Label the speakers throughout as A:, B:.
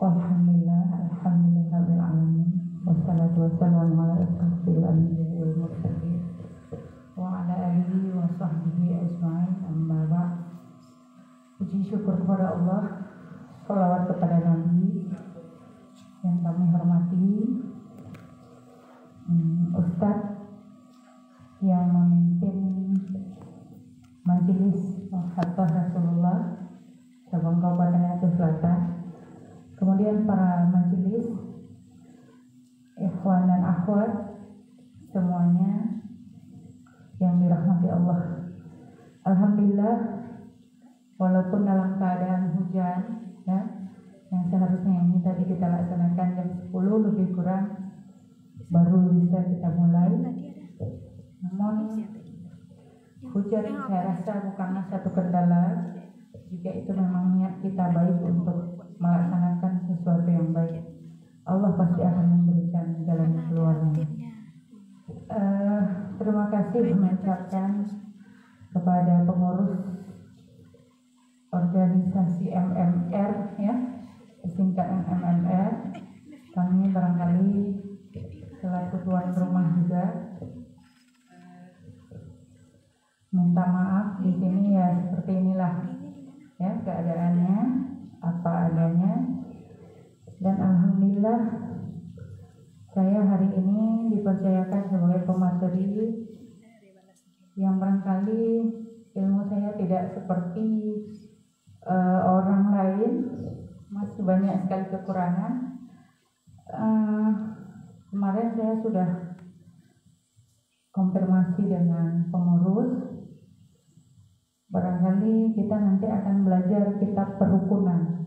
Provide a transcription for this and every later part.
A: Alhamdulillahirabbil alamin. Wassalatu wassalamu ala asyrofil anbiya'i wal mursalin wa ala alihi wa sahbihi ajma'in. Amma ba'd. Puji syukur kepada Allah, sholawat kepada Nabi yang kami hormati, Ustadz yang memimpin Majelis Hatta Rasulullah Cabang Kabupaten Aceh Selatan, kemudian para majelis, ikhwan dan akhwat semuanya yang dirahmati Allah. Alhamdulillah, walaupun dalam keadaan hujan, ya, yang seharusnya ini tadi kita laksanakan jam 10 lebih kurang baru bisa kita mulai. Namun hujan saya rasa bukanlah satu kendala jika itu memang niat kita baik untuk melaksanakan sesuatu yang baik. Allah pasti akan memberikan jalan keluarnya. Terima kasih mengucapkan kepada pengurus organisasi MMR, ya, singkat MMR. Kami barangkali selaku tuan rumah juga minta maaf di sini, ya seperti inilah ya keadaannya, apa adanya. Dan alhamdulillah saya hari ini dipercayakan sebagai pemateri yang barangkali ilmu saya tidak seperti orang lain, masih banyak sekali kekurangan. Kemarin saya sudah konfirmasi dengan pengurus, barangkali kita nanti akan belajar kitab perukunan.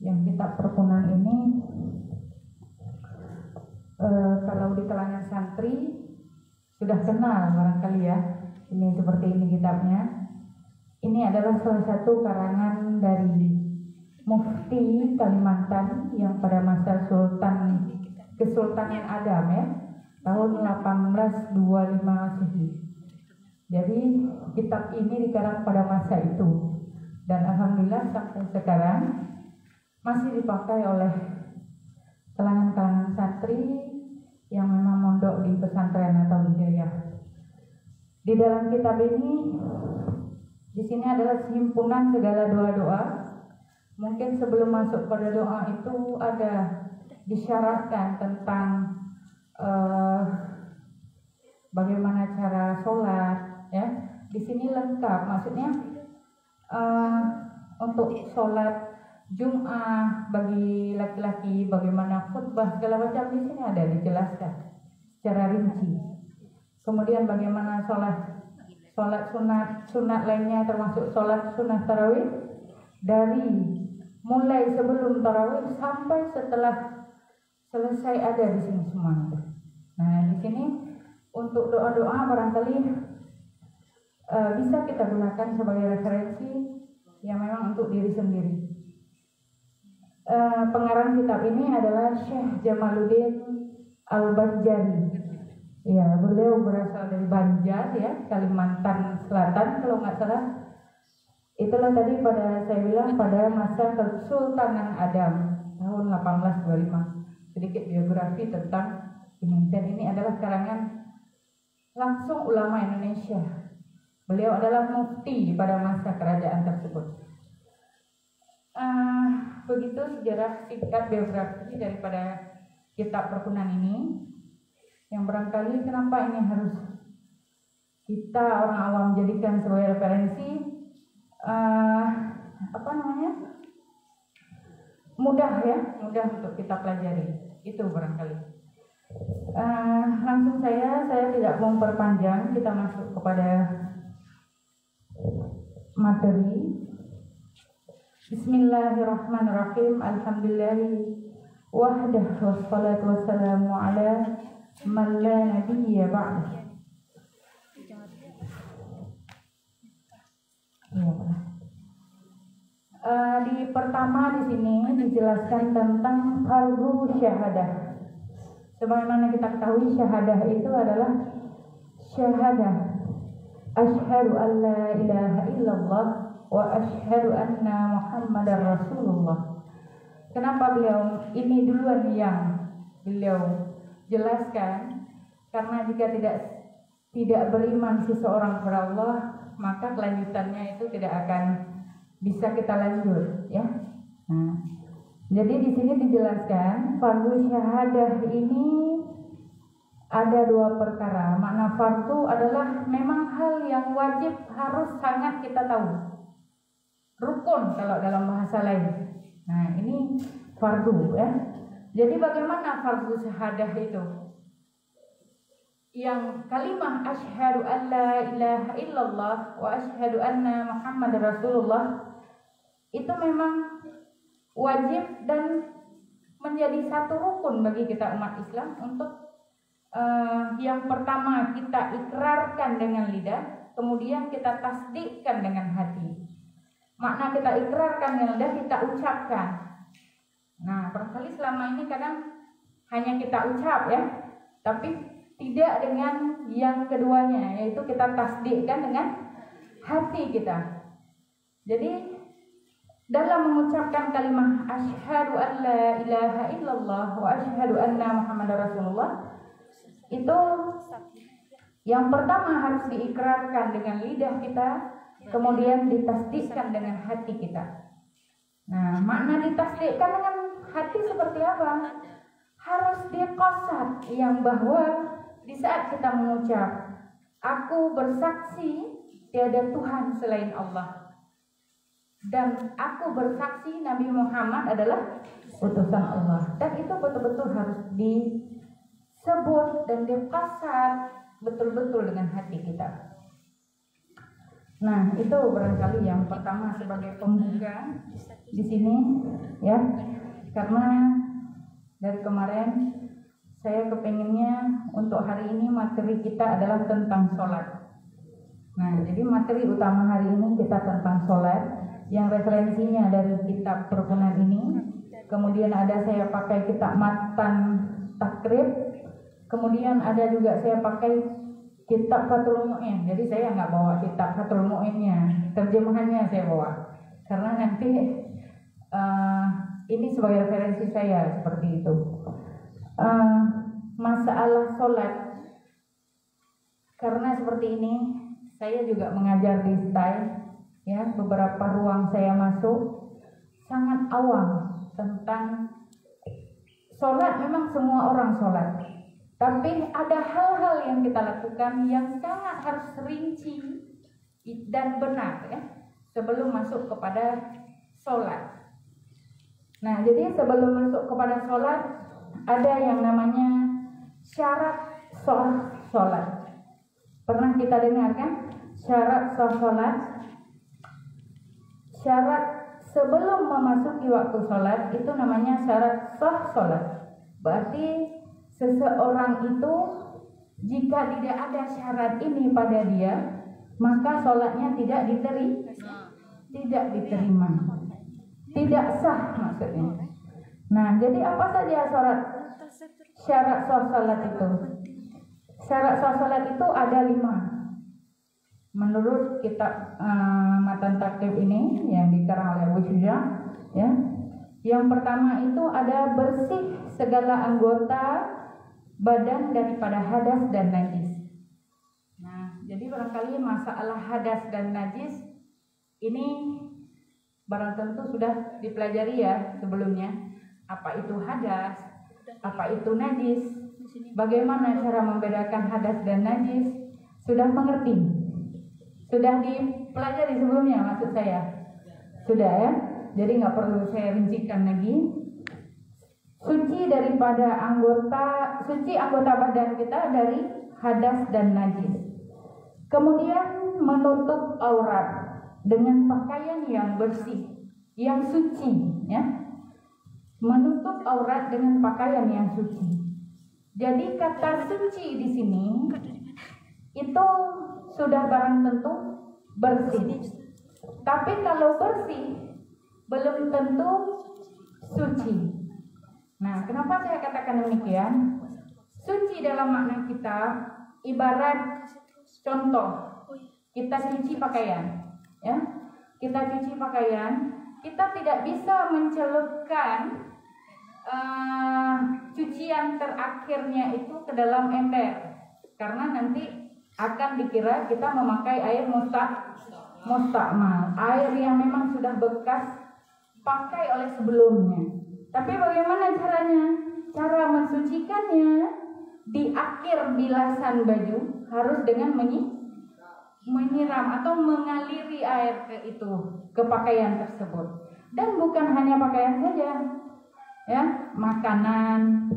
A: Yang kitab perukunan ini kalau di kalangan santri sudah kenal barangkali ya. Ini seperti ini kitabnya. Ini adalah salah satu karangan dari Mufti Kalimantan yang pada masa Kesultanan Adam, ya, tahun 1825 Masehi. Jadi kitab ini dikarang pada masa itu, dan alhamdulillah sampai sekarang masih dipakai oleh kalangan-kalangan santri yang memang mondok di pesantren atau hidayah. Di dalam kitab ini, di sini adalah himpunan segala doa-doa. Mungkin sebelum masuk pada doa itu ada disyaratkan tentang bagaimana cara sholat, ya. Di sini lengkap, maksudnya untuk sholat Jum'ah bagi laki-laki, bagaimana khutbah segala macam di sini ada dijelaskan secara rinci. Kemudian bagaimana sholat sunat lainnya, termasuk sholat sunat tarawih, dari mulai sebelum tarawih sampai setelah selesai ada di sini semuanya. Nah, di sini untuk doa-doa barangkali bisa kita gunakan sebagai referensi yang memang untuk diri sendiri. Pengarang kitab ini adalah Syekh Jamaluddin Al-Banjari. Ya, beliau berasal dari Banjar, ya, Kalimantan Selatan kalau nggak salah. Itulah tadi saya bilang pada masa Kesultanan Adam tahun 1825. Sedikit biografi tentang ini, dan ini adalah karangan langsung ulama Indonesia. Beliau adalah mufti pada masa kerajaan tersebut. Begitu sejarah singkat biografi daripada kitab perukunan ini, yang barangkali kenapa ini harus kita orang awam jadikan sebagai referensi, mudah untuk kita pelajari, itu barangkali. Langsung saya tidak mau memperpanjang, kita masuk kepada materi. Bismillahirrahmanirrahim. Alhamdulillahi wahdah wassalatu wassalamu ala man la nabiyya ba'dah. Di pertama di sini dijelaskan tentang fardu syahadah. Sebagaimana kita ketahui, syahadah itu adalah syahadah asyhadu an la ilaha illallah wa asyhadu anna Muhammadar Rasulullah. Kenapa beliau ini duluan yang beliau jelaskan? Karena jika tidak beriman seseorang kepada Allah, maka kelanjutannya itu tidak akan bisa kita lanjut, ya. Nah, jadi di sini dijelaskan fardu syahadah ini ada dua perkara. Makna fardu adalah memang hal yang wajib, harus sangat kita tahu. Rukun kalau dalam bahasa lain. Nah, ini fardu, ya. Jadi bagaimana fardu syahadah itu? Yang kalimah asyhadu an la ilaha illallah wa asyhadu anna Muhammad Rasulullah itu memang wajib dan menjadi satu rukun bagi kita umat Islam untuk yang pertama kita ikrarkan dengan lidah, kemudian kita tasdikkan dengan hati. Makna kita ikrarkan dengan lidah, kita ucapkan. Nah, barangkali selama ini kadang hanya kita ucap, ya, tapi tidak dengan yang keduanya, yaitu kita tasdikkan dengan hati kita. Jadi dalam mengucapkan kalimat asyhadu an la ilaha illallah wa asyhadu anna Muhammadar Rasulullah, itu yang pertama harus diikrarkan dengan lidah kita, kemudian ditasdikkan dengan hati kita. Nah, makna ditasdikkan dengan hati seperti apa? Harus diqasad, yang bahwa di saat kita mengucap aku bersaksi tiada Tuhan selain Allah, dan aku bersaksi Nabi Muhammad adalah utusan Allah, dan itu betul-betul harus disebut dan diqasad betul-betul dengan hati kita. Nah, itu barangkali yang pertama sebagai pembuka di sini, ya. Karena dari kemarin saya kepengennya untuk hari ini materi kita adalah tentang sholat. Nah, jadi materi utama hari ini kita tentang sholat, yang referensinya dari kitab Perukunan ini. Kemudian ada saya pakai kitab Matan Takrib. Kemudian ada juga saya pakai kitab Fathul Mu'in. Jadi saya nggak bawa kitab Fathul Mu'innya, terjemahannya saya bawa. Karena nanti ini sebagai referensi saya seperti itu. Masalah sholat, karena seperti ini saya juga mengajar di STAI, ya, beberapa ruang saya masuk sangat awam tentang sholat. Memang semua orang sholat, tapi ada hal-hal yang kita lakukan yang sangat harus rinci dan benar, ya, sebelum masuk kepada sholat. Nah, jadi sebelum masuk kepada sholat ada yang namanya syarat sah sholat. Pernah kita dengar kan? Syarat sah sholat. Syarat sebelum memasuki waktu sholat itu namanya syarat sah sholat. Berarti seseorang itu jika tidak ada syarat ini pada dia, maka sholatnya tidak diterima, tidak sah maksudnya. Nah, jadi apa saja syarat sah salat itu? Syarat sah salat itu ada 5. Menurut kitab Matan Takrib ini yang dikarang oleh Abu Syuja, ya. Yang pertama itu ada bersih segala anggota badan daripada hadas dan najis. Nah, jadi barangkali masalah hadas dan najis ini barang tentu sudah dipelajari ya sebelumnya. Apa itu hadas? Apa itu najis? Bagaimana cara membedakan hadas dan najis? Sudah mengerti? Sudah dipelajari sebelumnya maksud saya? Sudah, ya? Jadi nggak perlu saya rincikan lagi. Suci anggota badan kita dari hadas dan najis. Kemudian menutup aurat dengan pakaian yang bersih, yang suci, ya. Menutup aurat dengan pakaian yang suci. Jadi kata suci di sini itu sudah barang tentu bersih. Tapi kalau bersih belum tentu suci. Nah, kenapa saya katakan demikian? Suci dalam makna kita ibarat contoh, kita cuci pakaian, ya. Kita cuci pakaian, kita tidak bisa mencelupkan cucian terakhirnya itu ke dalam ember, karena nanti akan dikira kita memakai air mustakmal, air yang memang sudah bekas pakai oleh sebelumnya. Tapi bagaimana caranya? Cara mensucikannya di akhir bilasan baju harus dengan menyiram atau mengaliri air ke pakaian tersebut. Dan bukan hanya pakaian saja, ya, makanan,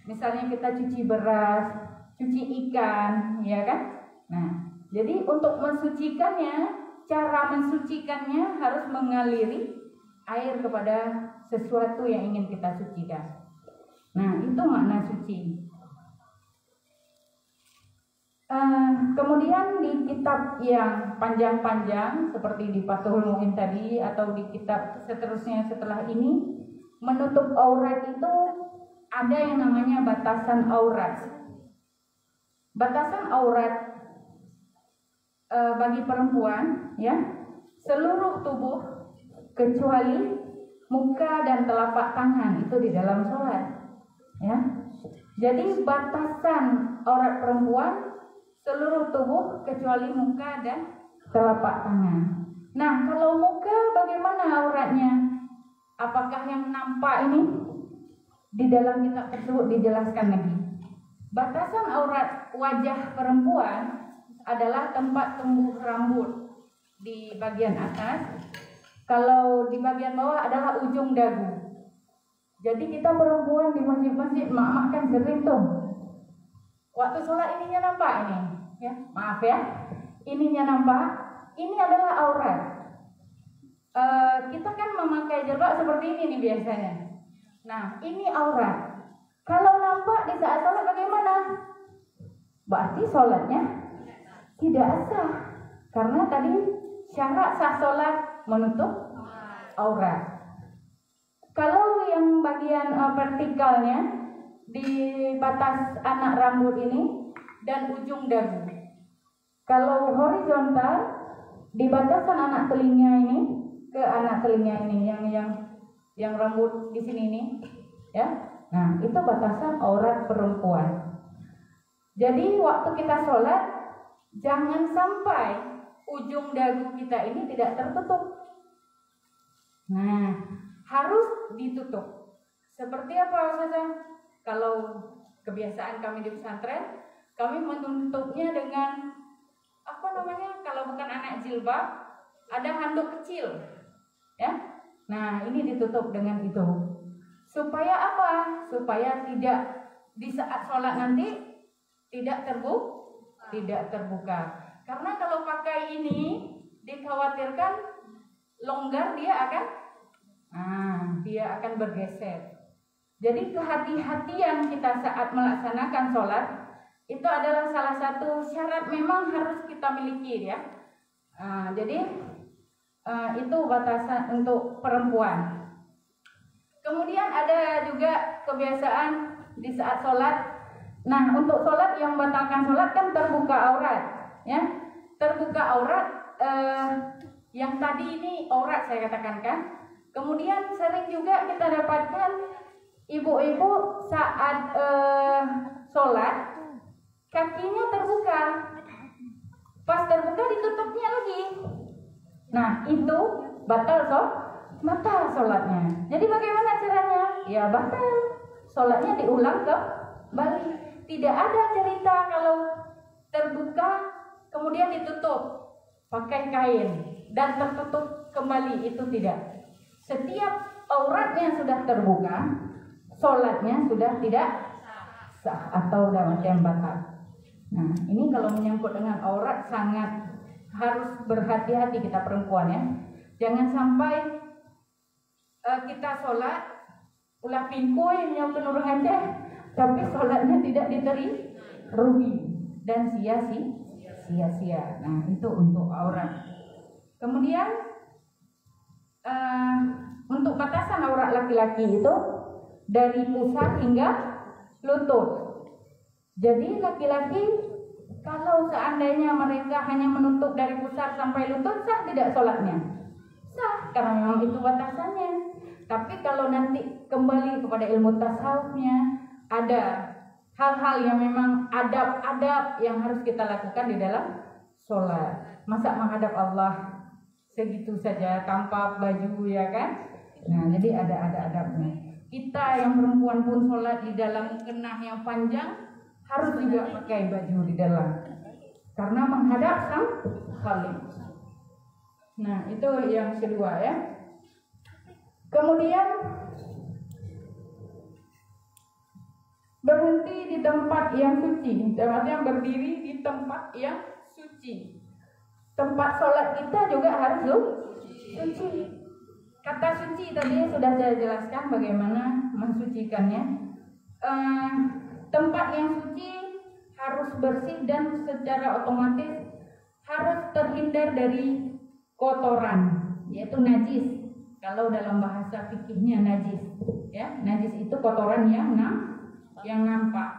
A: misalnya kita cuci beras, cuci ikan, ya kan? Nah, jadi untuk mensucikannya, cara mensucikannya harus mengaliri air kepada sesuatu yang ingin kita sucikan. Nah, itu makna suci. Kemudian di kitab yang panjang-panjang seperti di Fathul Mu'in tadi atau di kitab seterusnya setelah ini, menutup aurat itu ada yang namanya batasan aurat. Batasan aurat bagi perempuan, ya, seluruh tubuh kecuali muka dan telapak tangan itu di dalam sholat, ya. Jadi batasan aurat perempuan seluruh tubuh kecuali muka dan telapak tangan. Nah, kalau muka bagaimana auratnya? Apakah yang nampak ini? Di dalam kitab tersebut dijelaskan lagi. Batasan aurat wajah perempuan adalah tempat tumbuh rambut di bagian atas. Kalau di bagian bawah adalah ujung dagu. Jadi kita perempuan di masjid-masjid, mak kan sering tuh, waktu sholat ininya nampak ini, ya, maaf ya, ininya nampak, ini adalah aurat. Kita kan memakai jilbab seperti ini nih biasanya. Nah, ini aurat. Kalau nampak di saat sholat bagaimana? Berarti sholatnya tidak sah, karena tadi syarat sah sholat menutup aurat. Kalau yang bagian vertikalnya di batas anak rambut ini dan ujung dagu. Kalau horizontal di batasan anak telinga ini ke anak telinga ini yang rambut di sini nih, ya. Nah, itu batasan aurat perempuan. Jadi waktu kita sholat jangan sampai ujung dagu kita ini tidak tertutup. Nah, harus ditutup. Seperti apa Ustazah? Kalau kebiasaan kami di pesantren, kami menutupnya dengan apa namanya? Kalau bukan anak jilbab, ada handuk kecil, ya. Nah, ini ditutup dengan itu. Supaya apa? Supaya tidak di saat sholat nanti tidak terbuka. Karena kalau pakai ini dikhawatirkan longgar dia akan bergeser. Jadi kehati-hatian kita saat melaksanakan sholat itu adalah salah satu syarat memang harus kita miliki, ya. Itu batasan untuk perempuan. Kemudian ada juga kebiasaan di saat sholat. Nah, untuk sholat yang membatalkan sholat kan terbuka aurat, ya. Terbuka aurat yang tadi ini aurat saya katakan kan. Kemudian sering juga kita dapatkan ibu-ibu saat sholat kakinya terbuka, pas terbuka ditutupnya lagi. Nah, itu batal sholatnya. Jadi bagaimana caranya? Ya batal, sholatnya diulang kembali. Tidak ada cerita kalau terbuka kemudian ditutup pakai kain dan tertutup kembali, itu tidak. Setiap auratnya sudah terbuka, sholatnya sudah tidak sah atau dalam artian batal. Nah, ini kalau menyangkut dengan aurat sangat harus berhati-hati kita perempuan, ya. Jangan sampai kita sholat ulah pingkui yang penurungan teh, tapi sholatnya tidak diterima, rugi dan sia-sia. Nah, itu untuk aurat. Kemudian untuk batasan aurat laki-laki itu dari pusar hingga lutut. Jadi laki-laki kalau seandainya mereka hanya menutup dari pusar sampai lutut, sah tidak sholatnya? sah karena memang itu batasannya. Tapi kalau nanti kembali kepada ilmu tasawufnya, ada hal-hal yang memang adab-adab yang harus kita lakukan di dalam sholat. Masa menghadap Allah segitu saja tanpa baju, ya kan? Nah, jadi ada adabnya. Kita yang perempuan pun sholat di dalam kenah yang panjang harus juga pakai baju di dalam, karena menghadap Sang Khalik. Nah, itu yang kedua ya. Kemudian berhenti di tempat yang suci, artinya berdiri di tempat yang suci. Tempat sholat kita juga harus suci. Kata suci tadi sudah saya jelaskan bagaimana mensucikannya. Tempat yang suci harus bersih dan secara otomatis harus terhindar dari kotoran, yaitu najis. Kalau dalam bahasa fikihnya najis, ya, najis itu kotoran yang nampak.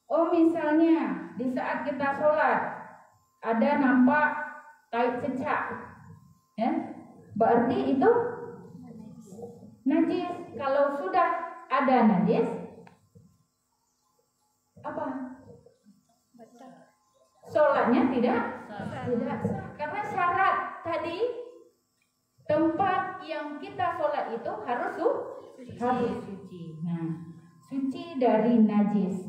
A: Oh, misalnya di saat kita sholat ada nampak tai cecak, ya, berarti itu najis. Kalau sudah ada najis, apa? Sholatnya tidak sah. Karena syarat tadi tempat yang kita sholat itu harus suci. Nah, suci dari najis.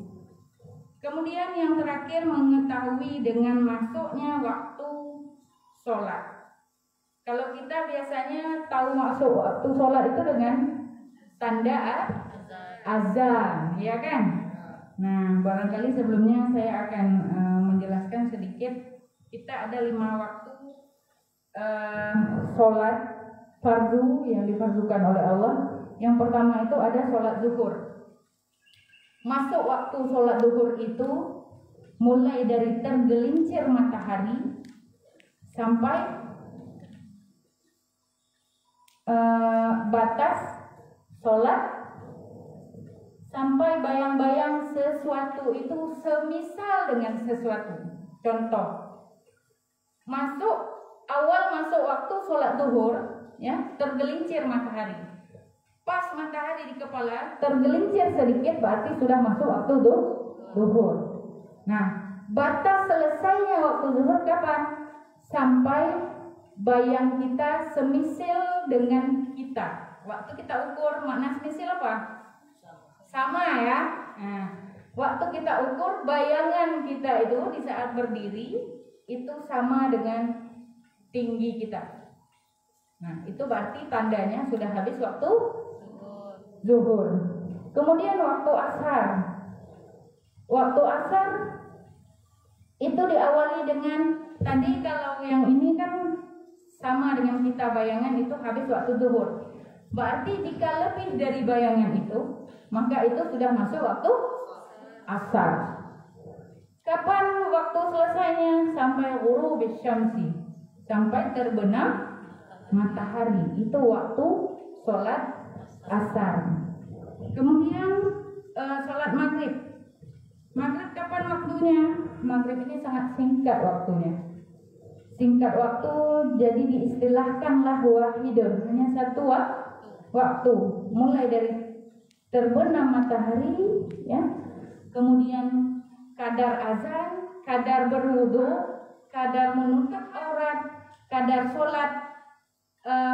A: Kemudian yang terakhir, mengetahui dengan masuknya waktu sholat. Kalau kita biasanya tahu masuk waktu sholat itu dengan tanda azan, ya kan? Nah, barangkali sebelumnya saya akan menjelaskan sedikit. Kita ada 5 waktu sholat fardu yang difardukan oleh Allah. Yang pertama itu ada sholat zuhur. Masuk waktu sholat zuhur itu mulai dari tergelincir matahari sampai batas sholat, sampai bayang-bayang sesuatu itu semisal dengan sesuatu. Contoh, awal masuk waktu sholat zuhur, ya, tergelincir matahari. Pas matahari di kepala tergelincir sedikit, berarti sudah masuk waktu zuhur. Nah, batas selesainya waktu zuhur kapan? Sampai bayang kita semisil dengan kita. Waktu kita ukur makna semisil apa? Sama ya. Nah, waktu kita ukur bayangan kita itu di saat berdiri itu sama dengan tinggi kita. Nah, itu berarti tandanya sudah habis waktu zuhur. Kemudian waktu asar. Waktu asar itu diawali dengan tadi, kalau yang ini kan sama dengan kita bayangan itu habis waktu zuhur. Berarti jika lebih dari bayangan itu, maka itu sudah masuk waktu asar. Kapan waktu selesainya? Sampai ghurubis syamsi, sampai terbenam matahari. Itu waktu sholat asar. Kemudian sholat maghrib. Maghrib kapan waktunya? Maghrib ini sangat singkat waktunya. Singkat waktu, jadi diistilahkanlah wahidun, hanya satu waktu. Mulai dari terbenam matahari, ya. Kemudian kadar azan, kadar berwudu, kadar menutup aurat, kadar sholat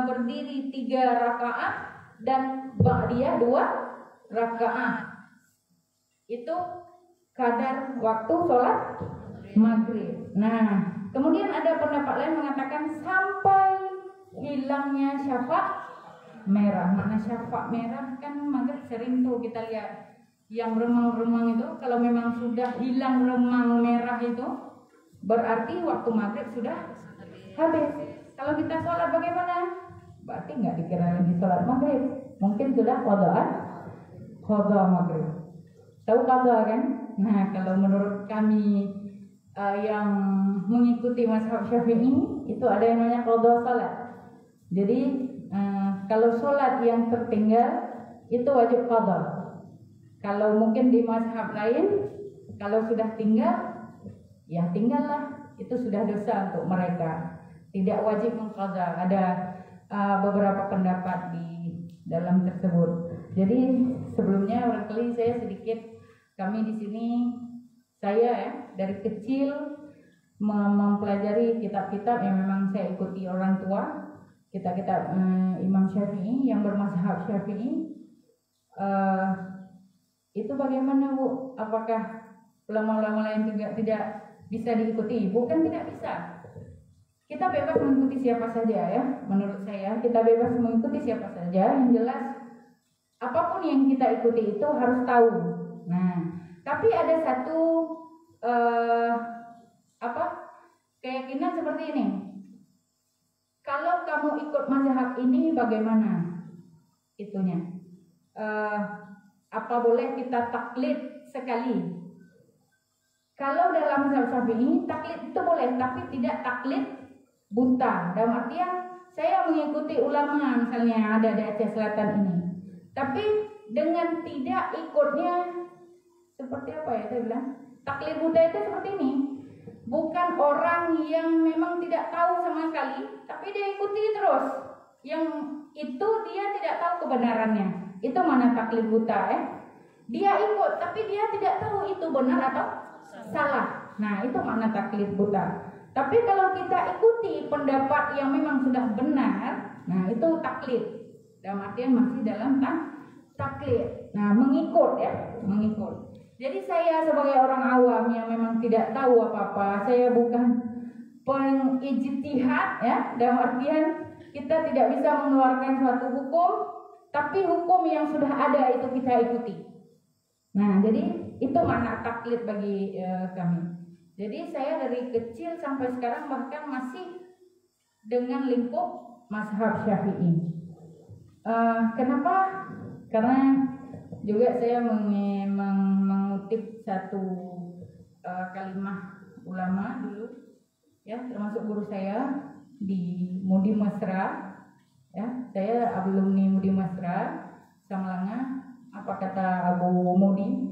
A: berdiri 3 rakaat dan ba'diyah 2 rakaat. Itu kadar waktu sholat maghrib. Nah, kemudian ada pendapat lain mengatakan sampai hilangnya syafaq merah. Mana syafaq merah kan maghrib sering tuh kita lihat yang remang-remang itu. Kalau memang sudah hilang remang merah itu, berarti waktu maghrib sudah habis. Kalau kita sholat bagaimana? Berarti nggak dikira lagi sholat maghrib. Mungkin sudah qadha maghrib. Tahu qadha kan? Nah, kalau menurut kami yang mengikuti mazhab Syafi'i itu ada yang namanya qadha salat. Jadi kalau sholat yang tertinggal itu wajib qadha. Kalau mungkin di mazhab lain, kalau sudah tinggal, ya tinggallah. Itu sudah dosa untuk mereka. Tidak wajib mengqadha. Ada beberapa pendapat di dalam tersebut. Jadi sebelumnya barangkali saya sedikit, kami di sini saya ya dari kecil mempelajari kitab-kitab yang memang saya ikuti orang tua, kitab-kitab Imam Syafi'i yang bermazhab Syafi'i. Itu bagaimana Bu? Apakah ulama-ulama lain juga tidak bisa diikuti? Bukan tidak bisa. Kita bebas mengikuti siapa saja ya. Menurut saya kita bebas mengikuti siapa saja. Yang jelas apapun yang kita ikuti itu harus tahu. Nah, tapi ada satu keyakinan seperti ini. Kalau kamu ikut mazhab ini bagaimana itunya? Apa boleh kita taklid sekali? Kalau dalam mazhab Syafi'i taklid itu boleh, tapi tidak taklid buta. Dalam artian saya mengikuti ulama misalnya ada di Aceh Selatan ini, tapi dengan tidak ikutnya seperti apa ya saya bilang? Taklid buta itu seperti ini. Bukan orang yang memang tidak tahu sama sekali, tapi dia ikuti terus. Yang itu dia tidak tahu kebenarannya. Itu mana taklid buta ya? Dia ikut, tapi dia tidak tahu itu benar atau salah. Nah, itu mana taklid buta. Tapi kalau kita ikuti pendapat yang memang sudah benar, nah itu taklid. Dalam artian masih dalam taklid. Nah, mengikut ya, mengikut. Jadi saya sebagai orang awam yang memang tidak tahu apa-apa, saya bukan pengijtihad ya, dalam artian kita tidak bisa mengeluarkan suatu hukum, tapi hukum yang sudah ada itu kita ikuti. Nah, jadi itu makna taklid bagi kami. Jadi saya dari kecil sampai sekarang bahkan masih dengan lingkup mazhab Syafi'i. Kenapa? Karena juga saya mengutip satu kalimah ulama dulu, ya termasuk guru saya di Mudi Mesra, ya saya alumni Mudi Mesra Samalanga. Apa kata Abu Mudi?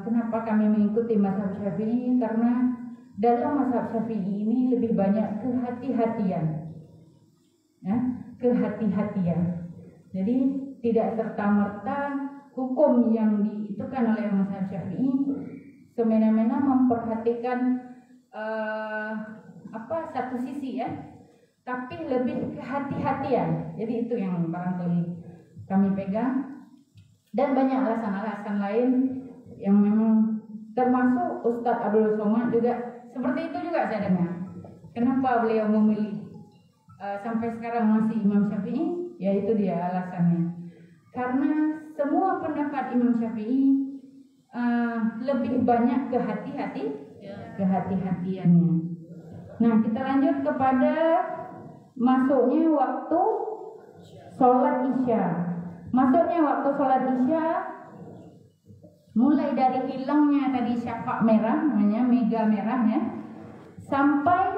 A: Kenapa kami mengikuti mazhab Syafi'i? Karena dalam mazhab Syafi'i ini lebih banyak kehati-hatian, ya kehati-hatian. Jadi tidak serta-merta hukum yang diitukan oleh mazhab Syafi'i semena-mena memperhatikan satu sisi ya, tapi lebih kehati-hatian. Jadi itu yang barangkali kami pegang, dan banyak alasan-alasan lain yang memang termasuk Ustadz Abdul Somad juga seperti itu juga saya dengar. Kenapa beliau memilih sampai sekarang masih Imam Syafi'i? Ya itu dia alasannya. Karena semua pendapat Imam Syafi'i lebih banyak kehati-hatiannya. Nah, kita lanjut kepada masuknya waktu sholat Isya. Masuknya waktu sholat Isya mulai dari hilangnya tadi syafaq merah, namanya mega merahnya, sampai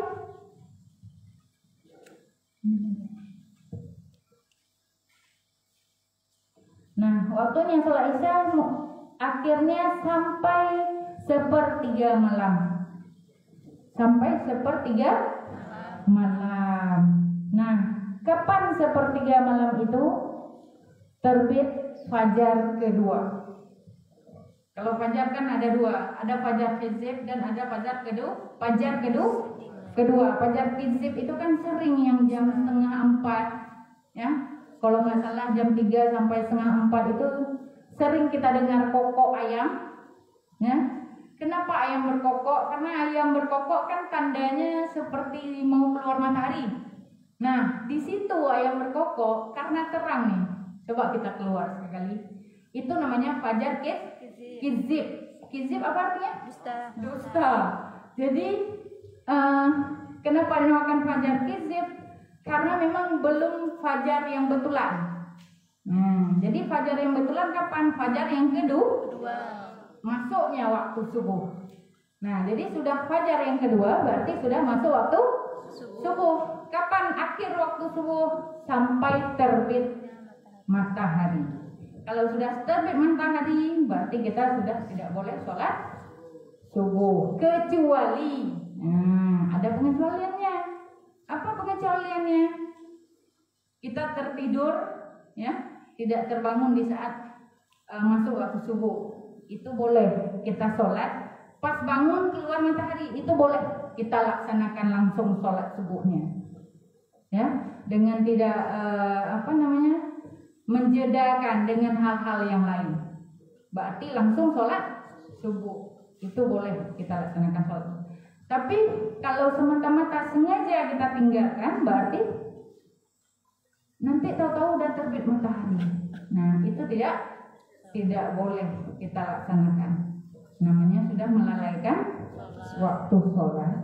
A: waktunya sholat Isya akhirnya sampai sepertiga malam. Sampai sepertiga malam. Nah, kapan sepertiga malam itu? Terbit fajar kedua. Kalau fajar kan ada dua, ada fajar kizib dan ada fajar kedua. Fajar kizib itu kan sering yang jam 3:30, ya. Kalau nggak salah jam 3 sampai 3:30 itu sering kita dengar kokok ayam, ya. Kenapa ayam berkokok? Karena ayam berkokok kan tandanya seperti mau keluar matahari. Nah, di situ ayam berkokok karena terang nih. Coba kita keluar sekali. Itu namanya fajar kizib. Kizib apa artinya? Dusta. Jadi kenapa dinamakan fajar kizib? Karena memang belum fajar yang betulan. Jadi fajar yang betulan kapan? Fajar yang kedua. Masuknya waktu subuh. Nah, jadi sudah fajar yang kedua, berarti sudah masuk waktu subuh. Kapan akhir waktu subuh? Sampai terbit matahari. Kalau sudah terbit matahari, berarti kita sudah tidak boleh sholat subuh. Kecuali, ada pengecualiannya. Apa pengecualiannya? kita tertidur, ya, tidak terbangun di saat masuk waktu subuh, itu boleh kita sholat. Pas bangun keluar matahari, itu boleh kita laksanakan langsung sholat subuhnya, ya, dengan tidak menjedakan dengan hal-hal yang lain. Berarti langsung sholat subuh itu boleh kita laksanakan sholat. Tapi kalau semata-mata sengaja kita tinggalkan, berarti nanti tahu-tahu udah terbit matahari. Nah, itu tidak boleh kita laksanakan. Namanya sudah melalaikan waktu sholat.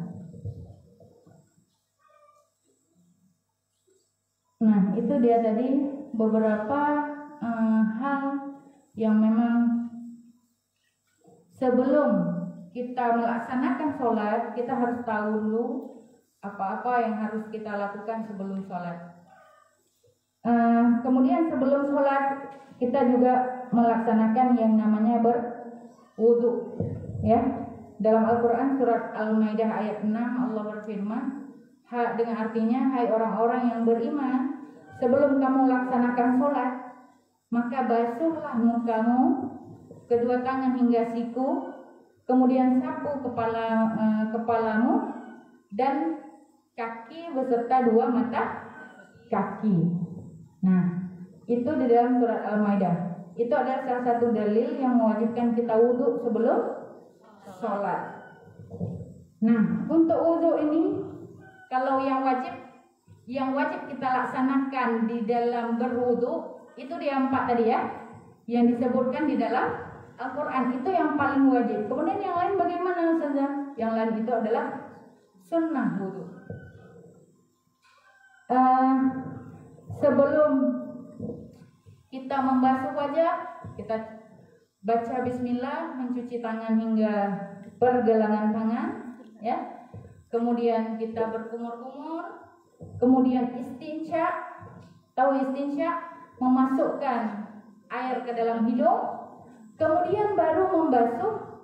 A: Nah, itu dia tadi beberapa hal yang memang sebelum kita melaksanakan sholat, kita harus tahu dulu apa-apa yang harus kita lakukan sebelum sholat. Kemudian sebelum sholat kita juga melaksanakan yang namanya berwudu, ya. Dalam Al-Quran surat Al-Maidah ayat 6 Allah berfirman, dengan artinya, hai orang-orang yang beriman, sebelum kamu laksanakan sholat, maka basuhlah mukamu, kedua tangan hingga siku, kemudian sapu kepalamu dan kaki beserta dua mata kaki. Nah, itu di dalam surat Al-Maidah. Itu adalah salah satu dalil yang mewajibkan kita wudhu sebelum sholat. Nah, untuk wudhu ini, kalau yang wajib kita laksanakan di dalam berwudhu itu di 4 tadi, ya, yang disebutkan di dalam Al-Quran, itu yang paling wajib. Kemudian yang lain bagaimana saja? Yang lain itu adalah sunnah wudhu. Sebelum kita membasuh wajah, kita baca bismillah, mencuci tangan hingga pergelangan tangan, ya. Kemudian kita berkumur-kumur, kemudian istinsya. Tahu istinsya? Memasukkan air ke dalam hidung, kemudian baru membasuh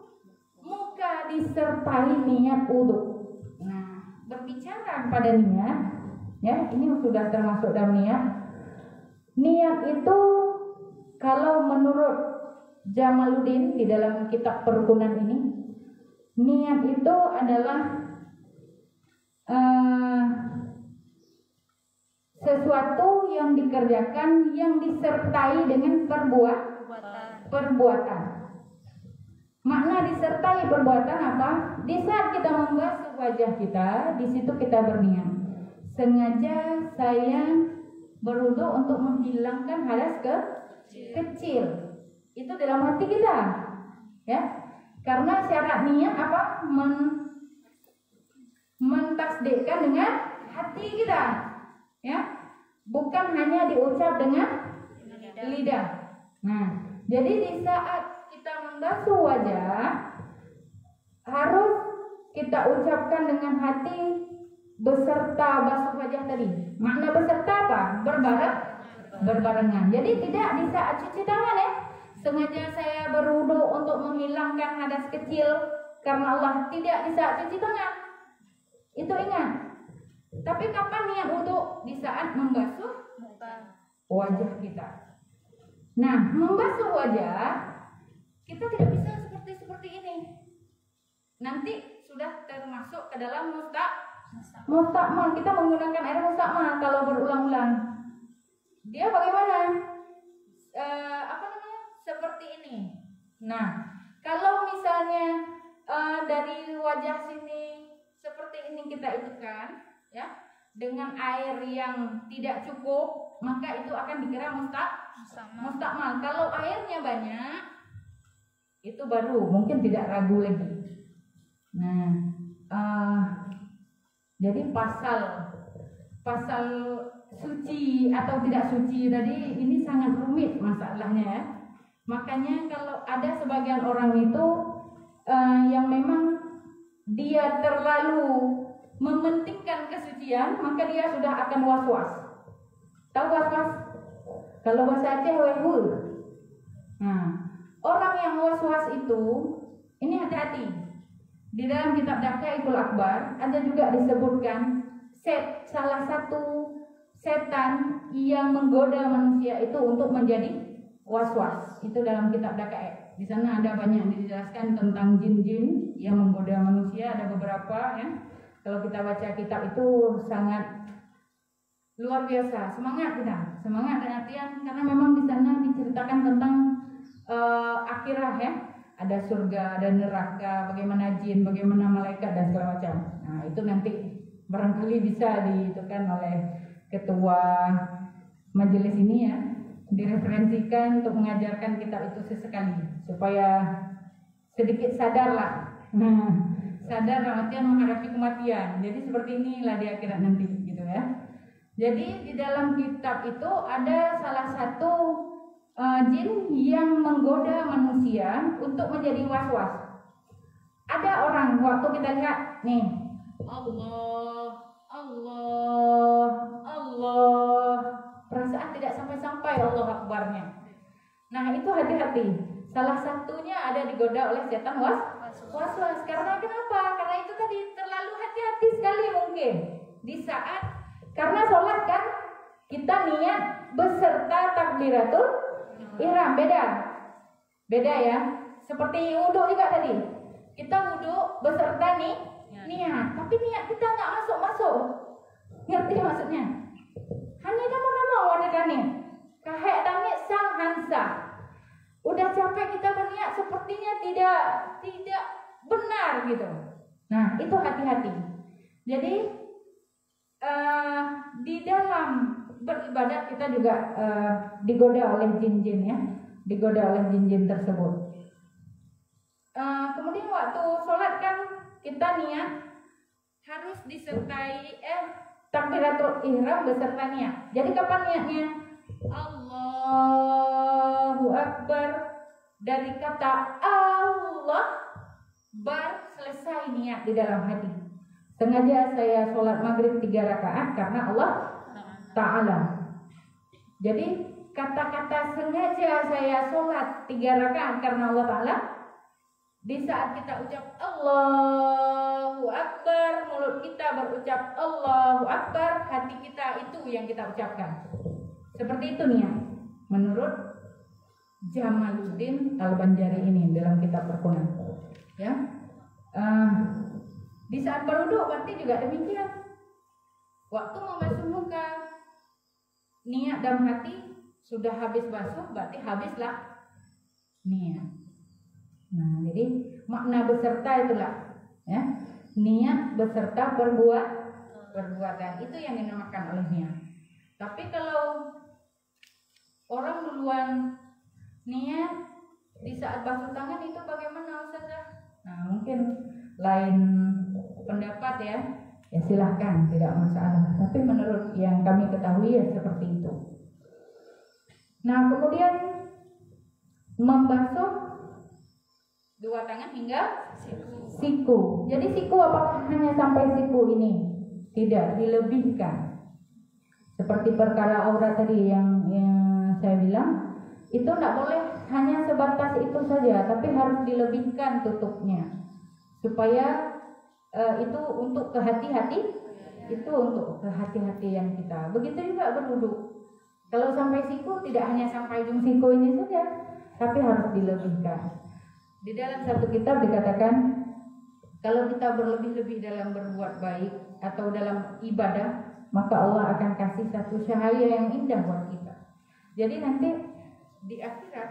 A: muka disertai niat wudhu. Nah, berbicara pada niat, ya, ini sudah termasuk dalam niat. Niat itu kalau menurut Jamaluddin di dalam kitab perukunan ini, niat itu adalah sesuatu yang dikerjakan yang disertai dengan perbuatan. Makna disertai perbuatan apa? Di saat kita membasuh wajah kita, di situ kita berniat, sengaja saya berwudu untuk menghilangkan hadas kecil. Itu dalam hati kita, ya. Karena syarat niat apa? Mentasdikkan dengan hati kita, ya. Bukan hanya diucap dengan lidah. Nah, jadi di saat kita membasuh wajah harus kita ucapkan dengan hati beserta basuh wajah tadi. Makna beserta apa? Berbarengan. Jadi tidak di saat cuci tangan, ya. Sengaja saya berwudu untuk menghilangkan hadas kecil karena Allah, tidak di saat cuci tangan. Itu ingat. Tapi kapan niat wudu? Di saat membasuh wajah kita. Nah, membasuh wajah kita tidak bisa seperti ini. Nanti sudah termasuk ke dalam mustakmal. Kita menggunakan air mustakmal kalau berulang-ulang. Dia bagaimana? Seperti ini. Nah, kalau misalnya dari wajah sini seperti ini kita itukan, ya, dengan air yang tidak cukup, maka itu akan dikira mustakmal. Kalau airnya banyak, itu baru mungkin tidak ragu lagi. Nah, jadi pasal suci atau tidak suci tadi ini sangat rumit masalahnya, ya. Makanya kalau ada sebagian orang itu yang memang dia terlalu mementingkan kesucian, maka dia sudah akan was-was. Tahu was-was? Kalau bahasa Aceh wehul. Nah, orang yang was-was itu, ini hati-hati. Di dalam kitab Daqaiqul Akbar ada juga disebutkan salah satu setan yang menggoda manusia itu untuk menjadi was-was. Itu dalam kitab Daqaiq. Di sana ada banyak dijelaskan tentang jin-jin yang menggoda manusia, ada beberapa ya. Kalau kita baca kitab itu sangat luar biasa, semangat kita, semangat dan artian karena memang di sana diceritakan tentang akhirah ya. Ada surga, ada neraka, bagaimana jin, bagaimana malaikat dan segala macam. Nah, itu nanti barangkali bisa ditentukan oleh ketua majelis ini ya, direferensikan untuk mengajarkan kitab itu sesekali supaya sedikit sadarlah. Sadar artian menghadapi kematian. Jadi seperti inilah di akhirat nanti gitu ya. Jadi di dalam kitab itu ada salah satu jin yang menggoda manusia untuk menjadi was-was. Ada orang waktu kita lihat nih, Allah, Allah, Allah, perasaan tidak sampai-sampai Allah Akbarnya. Nah itu hati-hati. Salah satunya ada digoda oleh setan was-was. Karena kenapa? Karena itu tadi terlalu hati-hati sekali mungkin. Di saat karena sholat kan kita niat beserta takbiratul ihram, beda ya. Seperti wudhu juga tadi. Kita wudhu beserta niat, tapi niat kita nggak masuk. Ngerti maksudnya? Hanya nama-nama wadadani. Kahek tangis sang hansa. Udah capek kita berniat sepertinya tidak benar gitu. Nah itu hati-hati. Jadi di dalam beribadat kita juga digoda oleh jin-jin ya, digoda oleh jin-jin tersebut. Kemudian waktu sholat kan kita niat harus disertai takbiratul ihram beserta niat. Jadi kapan niatnya? Allahu Akbar, dari kata Allah bar selesai niat di dalam hati. Sengaja saya sholat maghrib 3 rakaat karena Allah Ta'ala. Jadi kata-kata sengaja saya sholat 3 rakaat karena Allah Ta'ala. Di saat kita ucap Allahu Akbar, mulut kita berucap Allahu Akbar, hati kita itu yang kita ucapkan. Seperti itu nih ya, menurut Jamaluddin Al-Banjari ini dalam kitab Perkunan. Ya, di saat berwudu berarti juga demikian. Waktu membasuh muka, niat dalam hati sudah habis basuh, berarti habislah niat. Nah, jadi makna beserta itulah, ya, niat beserta perbuatan itu yang dinamakan oleh niat. Tapi kalau orang duluan niat di saat basuh tangan itu bagaimana Ustazah? Nah, mungkin lain pendapat ya silahkan, tidak masalah. Tapi menurut yang kami ketahui ya seperti itu. Nah kemudian membasuh 2 tangan hingga siku. Jadi siku apakah hanya sampai siku ini? Tidak, dilebihkan. Seperti perkara aurat tadi yang saya bilang, itu tidak boleh hanya sebatas itu saja, tapi harus dilebihkan tutupnya supaya itu untuk kehati-hati, itu untuk kehati-hatian kita. Begitu juga berwudu. Kalau sampai siku tidak hanya sampai ujung siku ini saja, tapi harus dilebihkan. Di dalam satu kitab dikatakan kalau kita berlebih-lebih dalam berbuat baik atau dalam ibadah, maka Allah akan kasih satu cahaya yang indah buat kita. Jadi nanti di akhirat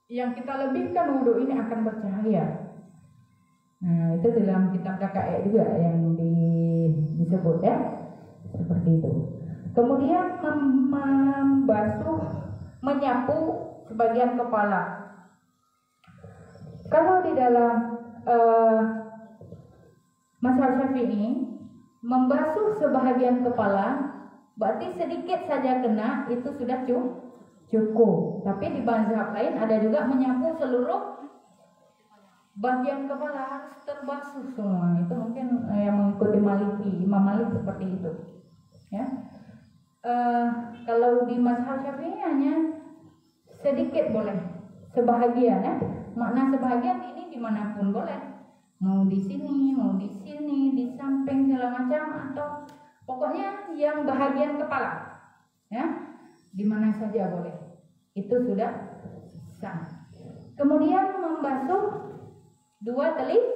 A: yang kita lebihkan wudu ini akan bercahaya. Nah itu dalam kitab Daqaiq juga yang disebut ya, seperti itu. Kemudian membasuh, menyapu sebagian kepala. Kalau di dalam mazhab Syafi'i membasuh sebahagian kepala berarti sedikit saja kena itu sudah cukup. Tapi di mazhab lain ada juga menyapu seluruh bagian kepala harus terbasuh semua. Itu mungkin yang mengikuti Maliki, Imam Malik seperti itu. Ya. Kalau di mazhab Syafi'i hanya sedikit boleh, sebahagian ya. Makna sebahagian ini dimanapun boleh. Mau di sini, di samping segala macam, atau Pokoknya yang bahagian kepala, ya, di mana saja boleh. Itu sudah sah. Kemudian membasuh dua telinga.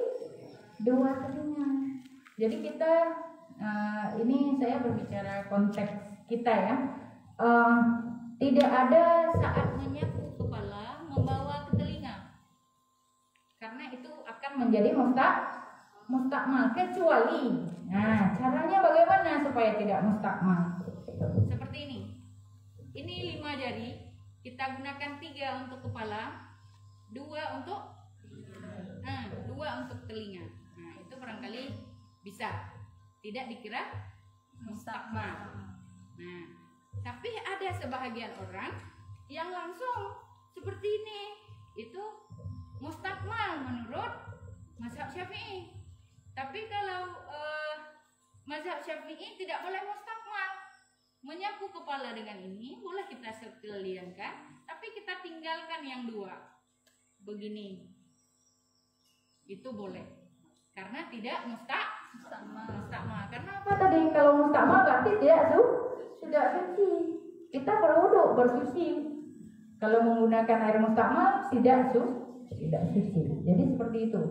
A: Jadi kita ini saya berbicara konteks kita ya. Tidak ada saat menyapu kepala membawa ke telinga, karena itu akan menjadi mustakmal kecuali. Nah, caranya bagaimana supaya tidak mustakmal? Seperti ini. Ini 5 jari, kita gunakan 3 untuk kepala, 2 untuk telinga. Nah, itu barangkali bisa. Tidak dikira mustakmal. Nah, tapi ada sebahagian orang yang langsung seperti ini. Itu mustakmal menurut mazhab Syafi'i. Tapi kalau mazhab Syafi'i tidak boleh mustakmal. Menyapu kepala dengan ini boleh kita sekaliankan, tapi kita tinggalkan yang 2 begini. Itu boleh, karena tidak mustakmal. Karena apa tadi? Kalau mustakmal berarti tidak suci. Kita berwudu bersuci. Kalau menggunakan air mustakmal tidak suci. Jadi seperti itu.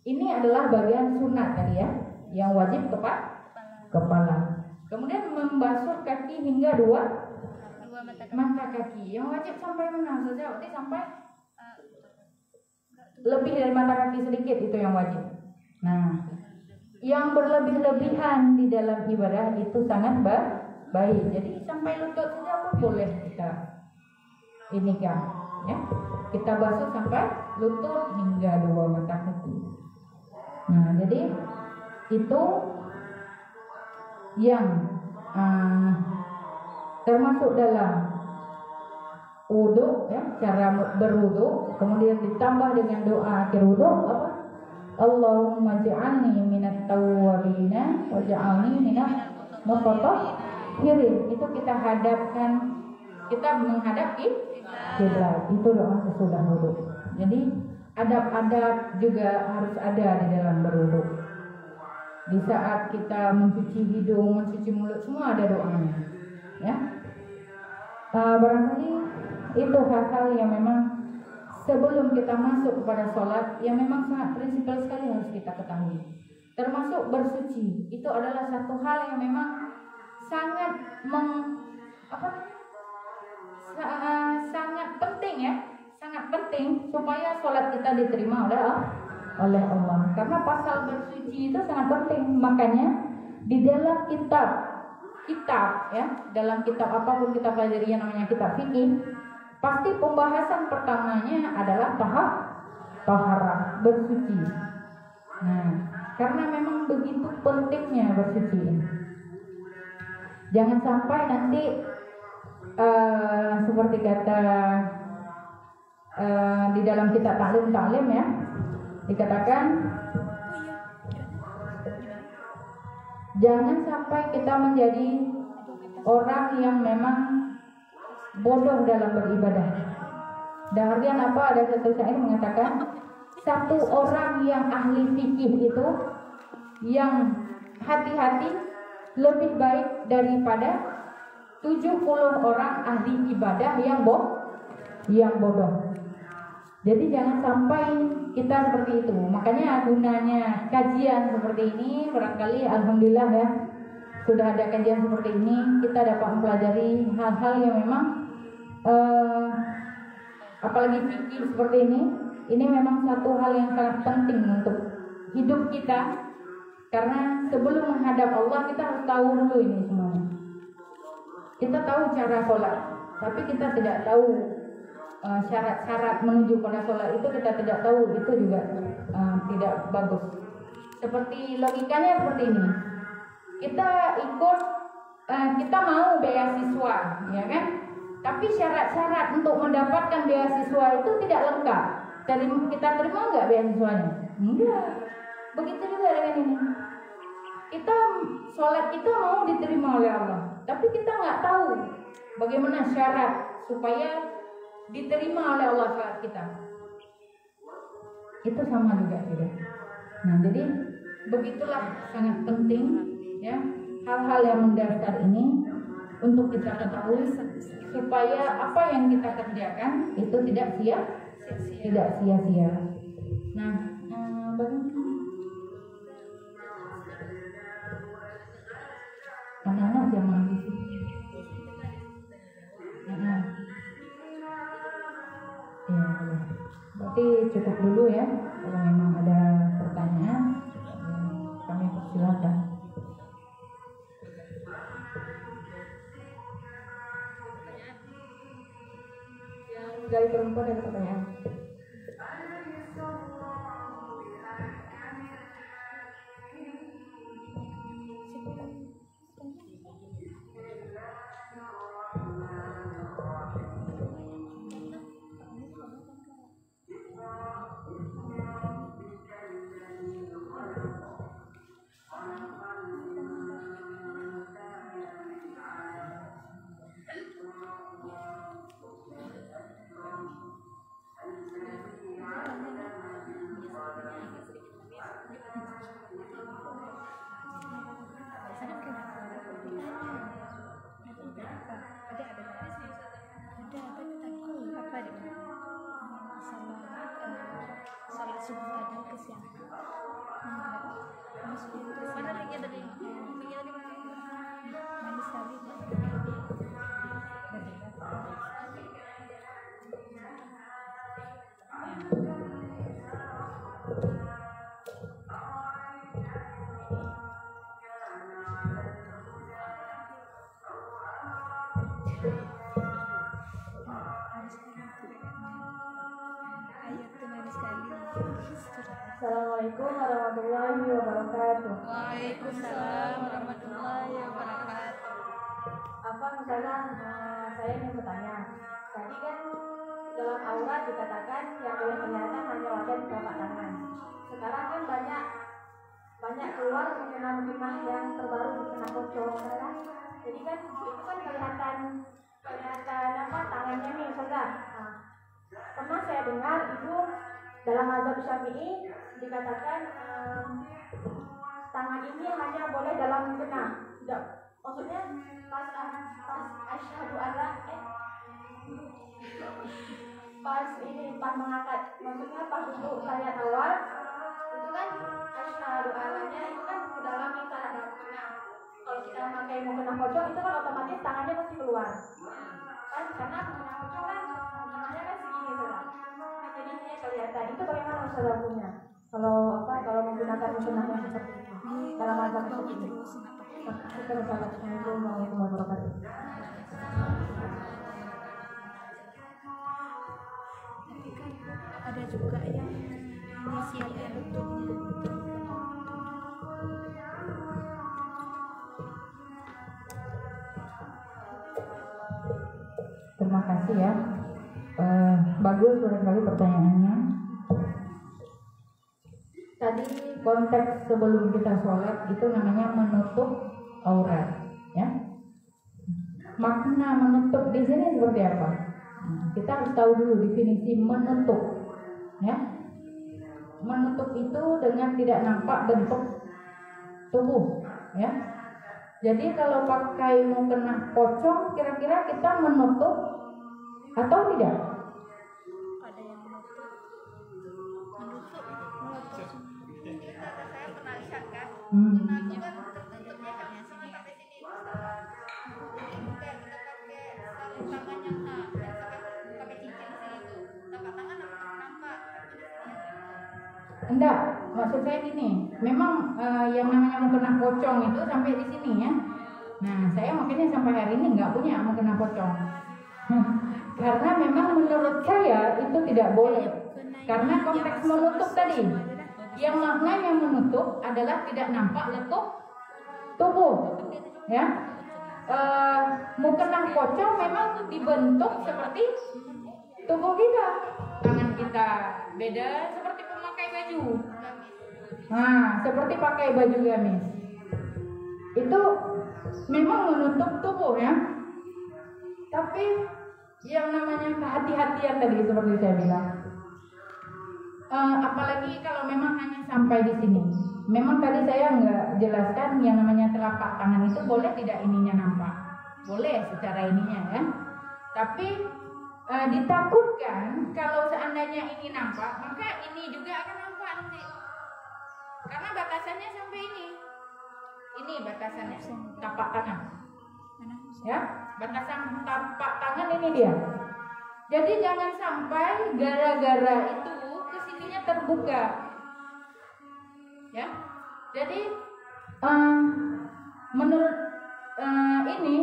A: Ini adalah bagian sunat tadi ya, yang wajib kepala. Kemudian membasuh kaki hingga 2 mata kaki. Yang wajib sampai mana saja? Berarti sampai lebih dari mata kaki sedikit, itu yang wajib. Nah, yang berlebih-lebihan di dalam ibadah itu sangat baik. Jadi sampai lutut saja pun boleh kita ini kan, ya. Kita basuh sampai lutut hingga 2 mata kaki. Nah, jadi itu yang termasuk dalam wudu, ya, cara berwudu. Kemudian ditambah dengan doa akhir wudu apa? Allahumma ja'alni minat tawwabina wa ja'alni minat mutatahhirin. Itu kita menghadap kiblat. Itu doa sesudah wudu. Jadi adab-adab juga harus ada di dalam berwudu. Di saat kita mencuci hidung, mencuci mulut, semua ada doanya, ya. Barangkali itu hal-hal yang memang sebelum kita masuk kepada sholat yang memang sangat prinsipal sekali harus kita ketahui. Termasuk bersuci, itu adalah satu hal yang memang sangat sangat penting ya, sangat penting supaya sholat kita diterima oleh Allah. Karena pasal bersuci itu sangat penting. Makanya di dalam kitab ya, dalam kitab apapun kita pelajari yang namanya kitab fikih, pasti pembahasan pertamanya adalah taharah, bersuci. Nah, karena memang begitu pentingnya bersuci. Jangan sampai nanti seperti kata di dalam kitab taklim ya, dikatakan jangan sampai kita menjadi orang yang memang bodoh dalam beribadah. Dan artian apa? Ada satu syair mengatakan, satu orang yang ahli fikih itu yang hati-hati lebih baik daripada 70 orang ahli ibadah yang bodoh. Jadi jangan sampai kita seperti itu. Makanya gunanya kajian seperti ini, barangkali alhamdulillah ya, sudah ada kajian seperti ini, kita dapat mempelajari hal-hal yang memang apalagi fikih seperti ini memang satu hal yang sangat penting untuk hidup kita. Karena sebelum menghadap Allah kita harus tahu dulu ini semuanya. Kita tahu cara sholat, tapi kita tidak tahu syarat-syarat menuju pada sholat itu kita tidak tahu, itu juga tidak bagus. Seperti logikanya seperti ini, kita ikut, kita mau beasiswa, ya kan? Tapi syarat-syarat untuk mendapatkan beasiswa itu tidak lengkap. Jadi kita terima nggak beasiswanya? Enggak. Begitu juga dengan ini. Kita sholat kita mau diterima oleh Allah, tapi kita nggak tahu bagaimana syarat supaya diterima oleh Allah sholat kita. Itu sama juga tidak. Nah, jadi begitulah sangat penting ya hal-hal yang mendasar ini untuk kita ketahui supaya apa yang kita kerjakan itu tidak sia-sia. Nah, bagaimana? Anak-anak jangan di sini. Ya, berarti cukup dulu ya. Kalau memang ada pertanyaan, kami persilakan. Dari perempuan ada pertanyaan. Assalamualaikum warahmatullahi wabarakatuh.
B: Waalaikumsalam warahmatullahi wabarakatuh.
C: Afwan, misalnya saya ingin bertanya. Tadi kan dalam aurat dikatakan yang boleh kelihatan hanya wajah dan telapak tangan. Sekarang kan banyak keluar mukena yang terbaru, mukena pocong, kan? Jadi kan itu kan kelihatan apa tangannya nih, misalnya. Nah, pernah saya dengar itu dalam mazhab Syafi'i dikatakan tangan ini hanya boleh dalam mukena. Tidak, maksudnya pas asyhadu alla pas mengangkat, maksudnya pas duduk tahiyat awal itu kan asyhadu allanya itu kan ke dalam tangan dalam mukena. Kalau kita pakai mukena pocong itu kan otomatis tangannya pasti keluar kan, karena mukena pocong kan mukenanya kan segini saja. Jadi ini kelihatan. Itu bagaimana Ustaz hukumnya? Kalau menggunakan mukenanya seperti itu dalam mazhab seperti itu. Assalamualaikum warahmatullahi wabarakatuh.
B: Tapi kan ada juga yang inisialnya bentuknya.
A: Terima kasih ya. Bagus barangkali pertanyaannya. Tadi konteks sebelum kita sholat itu namanya menutup aurat, ya. Makna menutup di sini seperti apa? Kita harus tahu dulu definisi menutup, ya. Menutup itu dengan tidak nampak bentuk tubuh, ya. Jadi kalau pakai mukena pocong, kira-kira kita menutup atau tidak?
B: Ada yang menutup. Saya pernah lihat kan, mukena itu kan tertutupnya kan ya sini sampai sini. Kayak kita pakai sarung tangan yang pakai cincin sini itu, telapak tangan nampak.
A: Enggak, maksud saya gini, memang yang namanya mukena pocong itu sampai di sini ya. Nah, saya makanya sampai hari ini nggak punya mukena pocong. Karena memang menurut saya itu tidak boleh. Karena konteks menutup tadi, yang maknanya menutup adalah tidak nampak lekuk tubuh, ya. Mukena pocong memang dibentuk seperti tubuh kita, tangan kita beda seperti pemakai baju. Nah, seperti pakai baju gamis. Itu memang menutup tubuh ya. Tapi yang namanya kehati-hatian tadi seperti saya bilang. apalagi kalau memang hanya sampai di sini. Memang tadi saya nggak jelaskan yang namanya telapak tangan itu boleh tidak ininya nampak, boleh secara ininya kan. Tapi ditakutkan kalau seandainya ini nampak, maka ini juga akan nampak nanti. Karena batasannya sampai ini. Ini batasannya tapak tangan. Ya, batasan tapak tangan ini dia. Jadi jangan sampai gara-gara itu kesininya terbuka. Ya, jadi menurut ini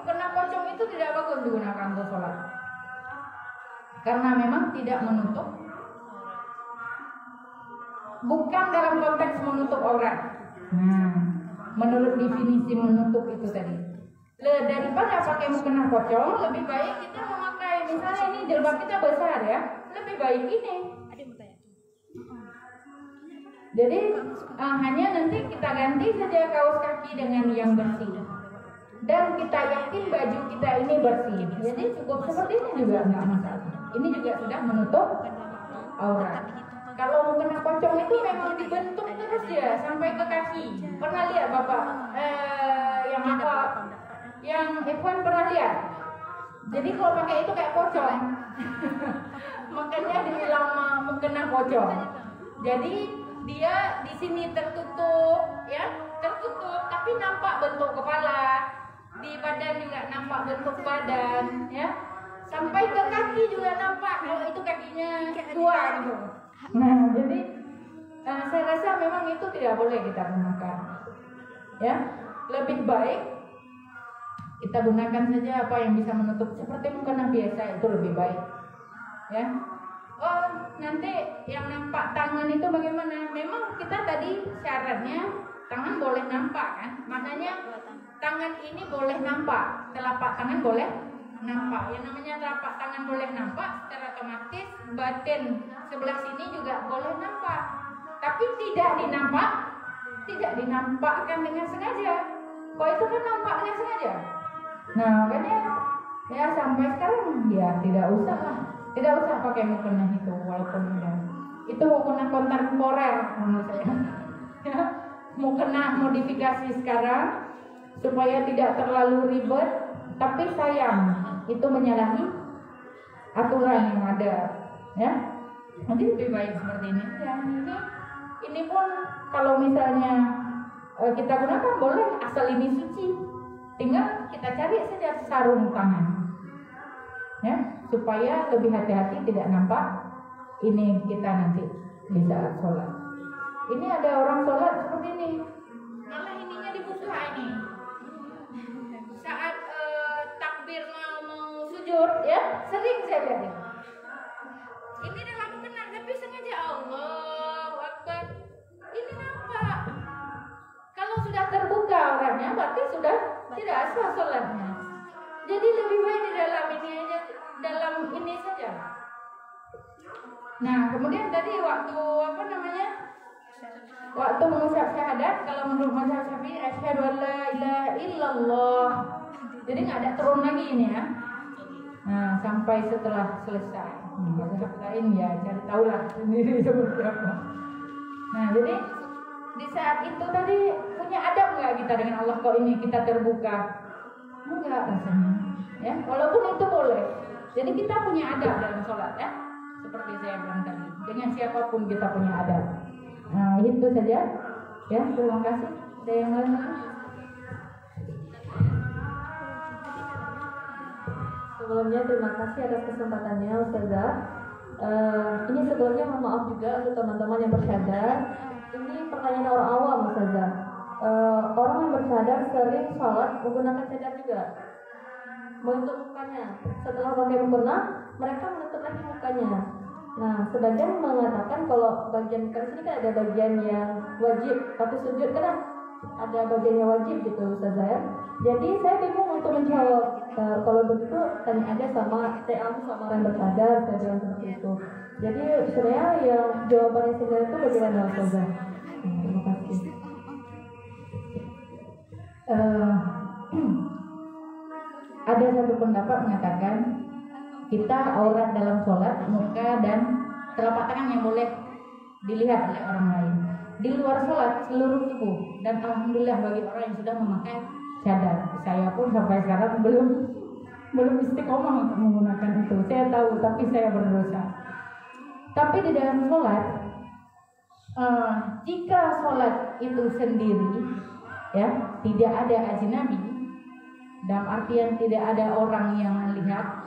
A: kena pocong itu tidak bagus digunakan untuk sholat. Karena memang tidak menutup. Bukan dalam konteks menutup aurat. Nah, menurut definisi menutup itu tadi. Daripada pakai mukena pocong, lebih baik kita memakai, misalnya ini jilbab kita besar ya, lebih baik ini. Jadi hanya nanti kita ganti saja kaos kaki dengan yang bersih. Dan kita yakin baju kita ini bersih. Jadi cukup seperti ini juga nggak masalah. Ini juga sudah menutup aurat. Kalau mukena pocong itu memang dibentuk terus ya sampai ke kaki. Pernah lihat Bapak? Yang apa? Yang F1 pernah lihat? Jadi kalau pakai itu kayak pocong. Makanya dibilang mukena pocong. Jadi dia di sini tertutup, ya, tertutup, tapi nampak bentuk kepala, di badan juga nampak bentuk badan, ya, sampai ke kaki juga nampak kalau itu kakinya tua gitu. Nah, jadi saya rasa memang itu tidak boleh kita gunakan, ya, lebih baik kita gunakan saja apa yang bisa menutup seperti mukena biasa itu lebih baik, ya. Oh, nanti yang nampak tangan itu bagaimana? Memang kita tadi syaratnya tangan boleh nampak kan? Maknanya tangan ini boleh nampak, telapak tangan boleh nampak. Yang namanya telapak tangan boleh nampak, secara otomatis batin sebelah sini juga boleh nampak. Tapi tidak dinampakkan dengan sengaja. Kok itu kan nampaknya sengaja? Nah, makanya ya sampai sekarang ya tidak usah lah. Tidak usah pakai mukena itu, walaupun itu mukena kontemporer menurut saya. Ya, mukena modifikasi sekarang supaya tidak terlalu ribet, tapi sayang itu menyalahi aturan yang ada. Ya, nanti lebih baik seperti ini. Ya, ini pun kalau misalnya kita gunakan boleh asal ini suci, tinggal kita cari saja sarung tangan. Ya, supaya lebih hati-hati tidak nampak ini kita nanti di saat sholat. Ini ada orang sholat seperti ini, malah ininya dibuka ini. Saat takbir mau sujud, ya sering saya lihat. Ini dalam benar, tapi sengaja Allahu Akbar. Ini nampak. Kalau sudah terbuka orangnya, berarti sudah tidak sah sholatnya. Jadi lebih baik di dalam ini aja, dalam ini saja. Nah, kemudian tadi waktu waktu mengucap syahadat, kalau menurut mazhab Syafi'i asyhadu an la ilaha illallah. Jadi nggak ada turun lagi ini ya. Nah, sampai setelah selesai. Mazhab lain ya cari tahu lah sendiri seperti apa. Nah, jadi di saat itu tadi punya adab nggak kita dengan Allah kok ini kita terbuka? Enggak rasanya, ya. Walaupun itu boleh. Jadi kita punya adab dalam sholat, ya. Seperti saya bilang tadi, dengan siapapun kita punya adab. Nah, itu saja. Ya, terima kasih. Ada yang lain?
C: Sebelumnya terima kasih atas kesempatannya Ustazah. Ini sebelumnya mohon maaf juga untuk teman-teman yang bersyahada. Ini pertanyaan orang awam Ustazah. Orang yang bercadar sering sholat menggunakan cadar juga, menutup mukanya. Setelah pakai mukena, mereka menutup lagi mukanya. Nah, sebagian mengatakan kalau bagian kan sini kan ada bagian yang wajib, tapi sujud kan ada bagian yang wajib gitu Ustazah. Jadi saya bingung untuk menjawab. Kalau begitu tanya aja sama TAM sama orang bercadar, saya bilang seperti itu. Jadi sebenarnya yang jawabannya sendiri itu bagaimana Ustazah? Terima kasih.
A: Ada satu pendapat mengatakan kita aurat dalam sholat muka dan telapak tangan yang boleh dilihat oleh orang lain. Di luar sholat seluruh tubuh, dan alhamdulillah bagi orang yang sudah memakai cadar. Saya pun sampai sekarang belum istiqomah untuk menggunakan itu. Saya tahu, tapi saya berdosa. Tapi di dalam sholat, jika sholat itu sendiri, ya, tidak ada ajnabi, dalam artian tidak ada orang yang melihat.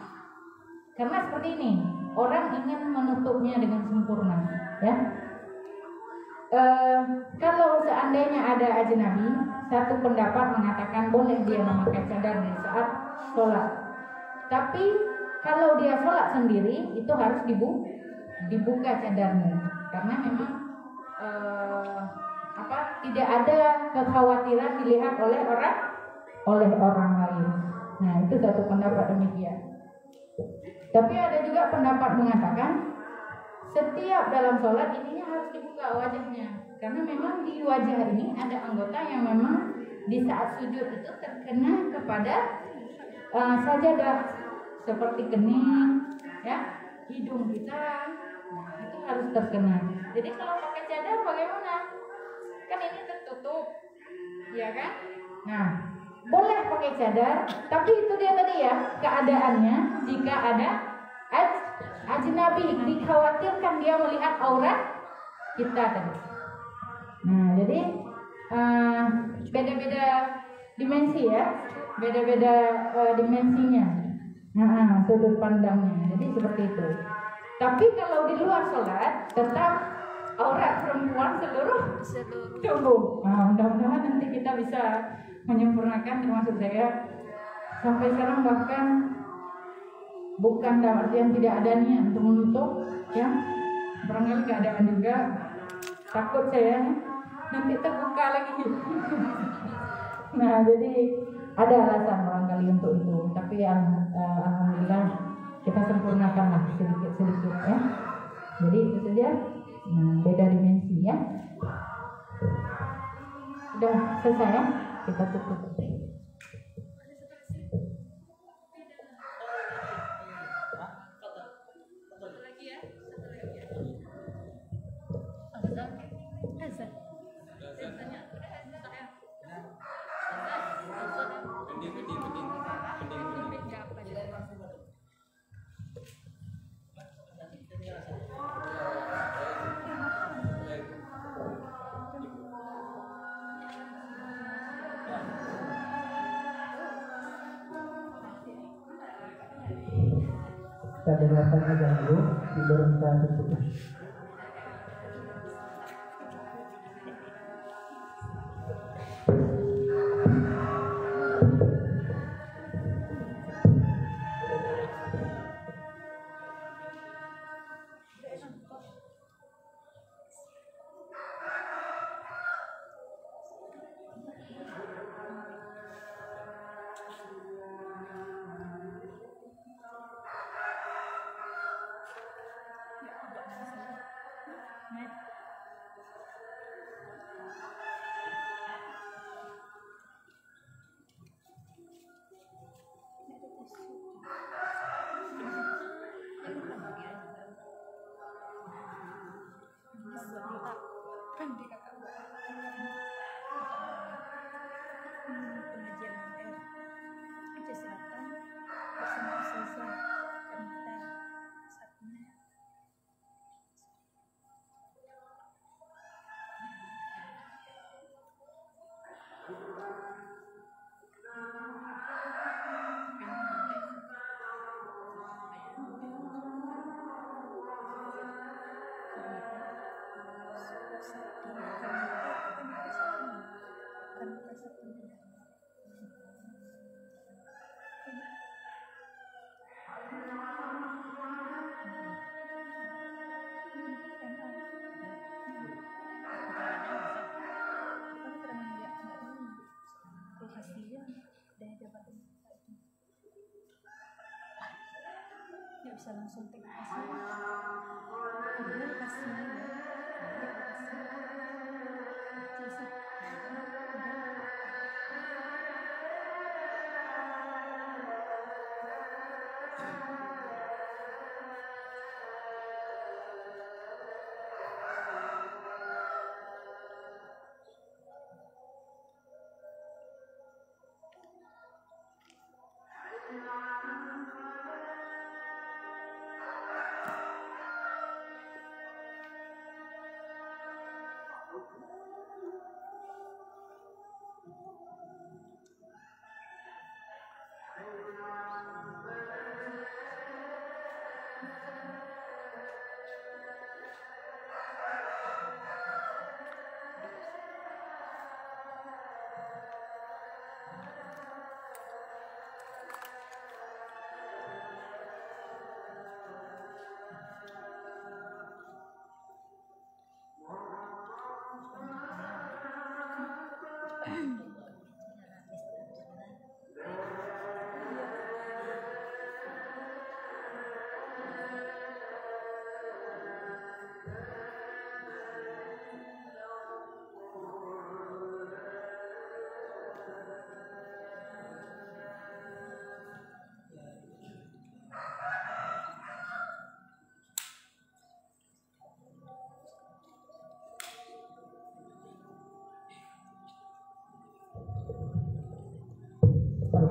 A: Karena seperti ini, orang ingin menutupnya dengan sempurna, ya. Kalau seandainya ada ajnabi, satu pendapat mengatakan boleh dia memakai cadar di saat sholat. Tapi kalau dia sholat sendiri, itu harus dibuka cadarnya, karena memang tidak ada kekhawatiran dilihat oleh orang lain. Nah, itu satu pendapat demikian. Tapi ada juga pendapat mengatakan setiap dalam sholat ininya harus dibuka wajahnya, karena memang di wajah ini ada anggota yang memang di saat sujud itu terkena kepada sajadah, seperti kening, ya, hidung kita, itu harus terkena. Jadi kalau pakai cadar bagaimana? Kan ini tertutup, ya kan? Nah, boleh pakai cadar, tapi itu dia tadi ya, keadaannya jika ada ajnabi, dikhawatirkan dia melihat aurat kita tadi. Nah, jadi beda-beda dimensi ya, beda-beda dimensinya, sudut pandangnya. Jadi seperti itu. Tapi kalau di luar sholat tetap aurat perempuan seluruh tubuh. Nah, mudah-mudahan nanti kita bisa menyempurnakan, termasuk saya. Sampai sekarang bahkan bukan dalam artian tidak ada niat untuk menutup, ya. Barangkali keadaan juga, takut saya nanti terbuka lagi. Nah, jadi ada alasan barangkali untuk itu. Tapi alhamdulillah kita sempurnakanlah sedikit-sedikit, ya. Jadi itu saja. Nah, beda dimensi, ya. Sudah selesai, ya? Kita tutup.
D: Kita dengarkan aja dulu, baru kita tutup.
C: Bisa langsung take kasih. Udah kasih ya.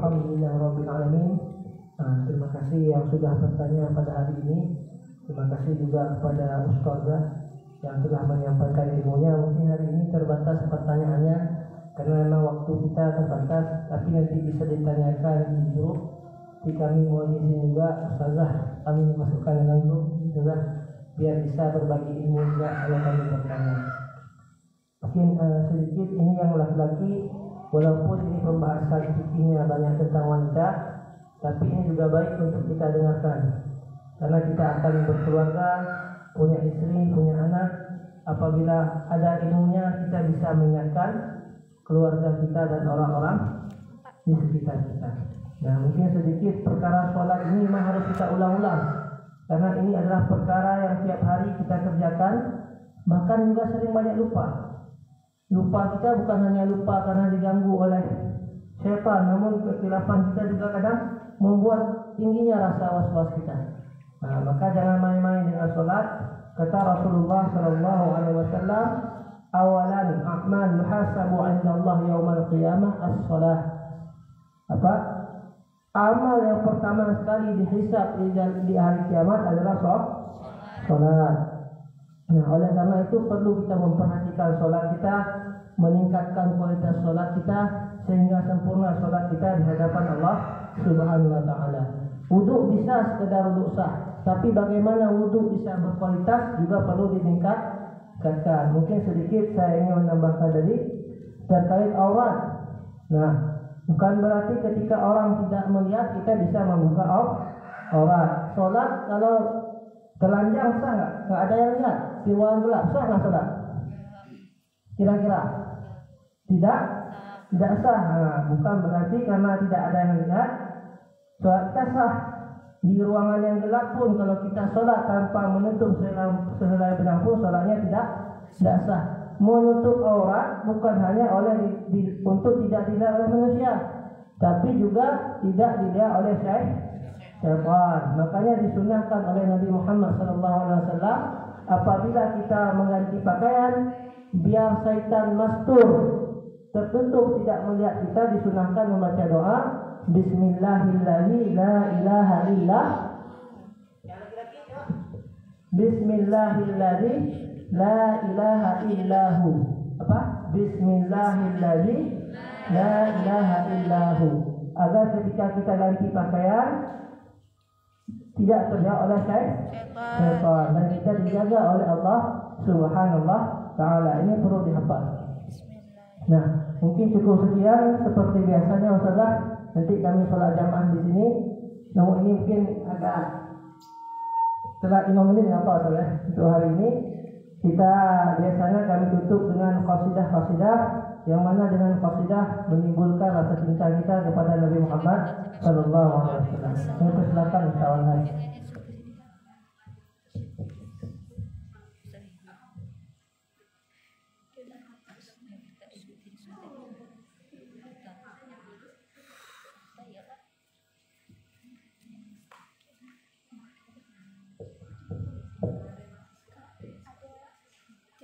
D: Walhamdulillahirabbil alamin. Terima kasih yang sudah bertanya pada hari ini. Terima kasih juga kepada Ustazah yang telah menyampaikan ilmunya. Mungkin hari ini terbatas pertanyaannya karena memang waktu kita terbatas, tapi nanti bisa ditanyakan di grup. Jadi kami mohon izin juga Ustazah, kami masukkan dalam grup Ustazah biar bisa berbagi ilmu juga kalau kami bertanya. Mungkin sedikit ini yang laki-laki, walaupun ini pembahasan fikihnya banyak tentang wanita, tapi ini juga baik untuk kita dengarkan karena kita akan berkeluarga, punya istri, punya anak. Apabila ada ilmunya, kita bisa mengingatkan keluarga kita dan orang-orang di sekitar kita. Nah, mungkin sedikit perkara sholat ini memang harus kita ulang-ulang karena ini adalah perkara yang tiap hari kita kerjakan, bahkan juga sering banyak lupa. Lupa kita bukan hanya lupa karena diganggu oleh syaitan, namun kekhilafan kita juga kadang membuat tingginya rasa was-was kita. Nah, maka jangan main-main dengan sholat. Kata Rasulullah SAW, awalan a'mal muhasabu 'inda Allah yaumal qiyamah as-shalah. Apa? Amal yang pertama sekali dihisab di hari kiamat adalah sholat. Nah, oleh karena itu perlu kita memperhatikan sholat kita, meningkatkan kualitas sholat kita sehingga sempurna sholat kita di hadapan Allah Subhanahu wa taala. Wudu bisa sekedar wudu sah, tapi bagaimana wudu bisa berkualitas juga perlu ditingkatkan. Mungkin sedikit saya ingin menambahkan tadi terkait aurat. Nah, bukan berarti ketika orang tidak melihat kita bisa membuka aurat. Sholat kalau telanjang sah nggak? Nggak ada yang lihat, di ruangan gelap sah nggak sholat? Kira-kira tidak sah. Nah, bukan berarti karena tidak ada yang lihat sholat kita sah. Di ruangan yang gelap pun kalau kita sholat tanpa menutup sehelai benang pun sholatnya tidak sah. Menutup aurat bukan hanya untuk tidak dilihat oleh manusia, tapi juga tidak dilihat oleh syaitan. Makanya disunahkan oleh Nabi Muhammad SAW apabila kita mengganti pakaian, biar syaitan mastur tertutup tidak melihat kita, disunahkan membaca doa Bismillahirrahmanirrahim la ilaha illallah. Bismillahirrahmanirrahim la ilaha illahu. Apa? Bismillahirrahmanirrahim la ilaha illahu. Agar ketika kita ganti pakaian tidak terlihat oleh syaitan dan kita dijaga oleh Allah Subhanahu wa taala. Ini perlu dihafal. Nah, mungkin cukup sekian seperti biasanya Ustazah. Nanti kami sholat jamaah di sini. Namun ini mungkin agak telat 5 menit apa Ustazah. Untuk hari ini kita biasanya kami tutup dengan qasidah-qasidah yang mana dengan qasidah menimbulkan rasa cinta kita kepada Nabi Muhammad sallallahu alaihi wasallam. Kami silakan insyaallah.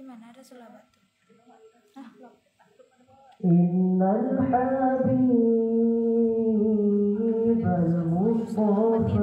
B: Di mana ada sulabat?
D: Innal habib al-mustafa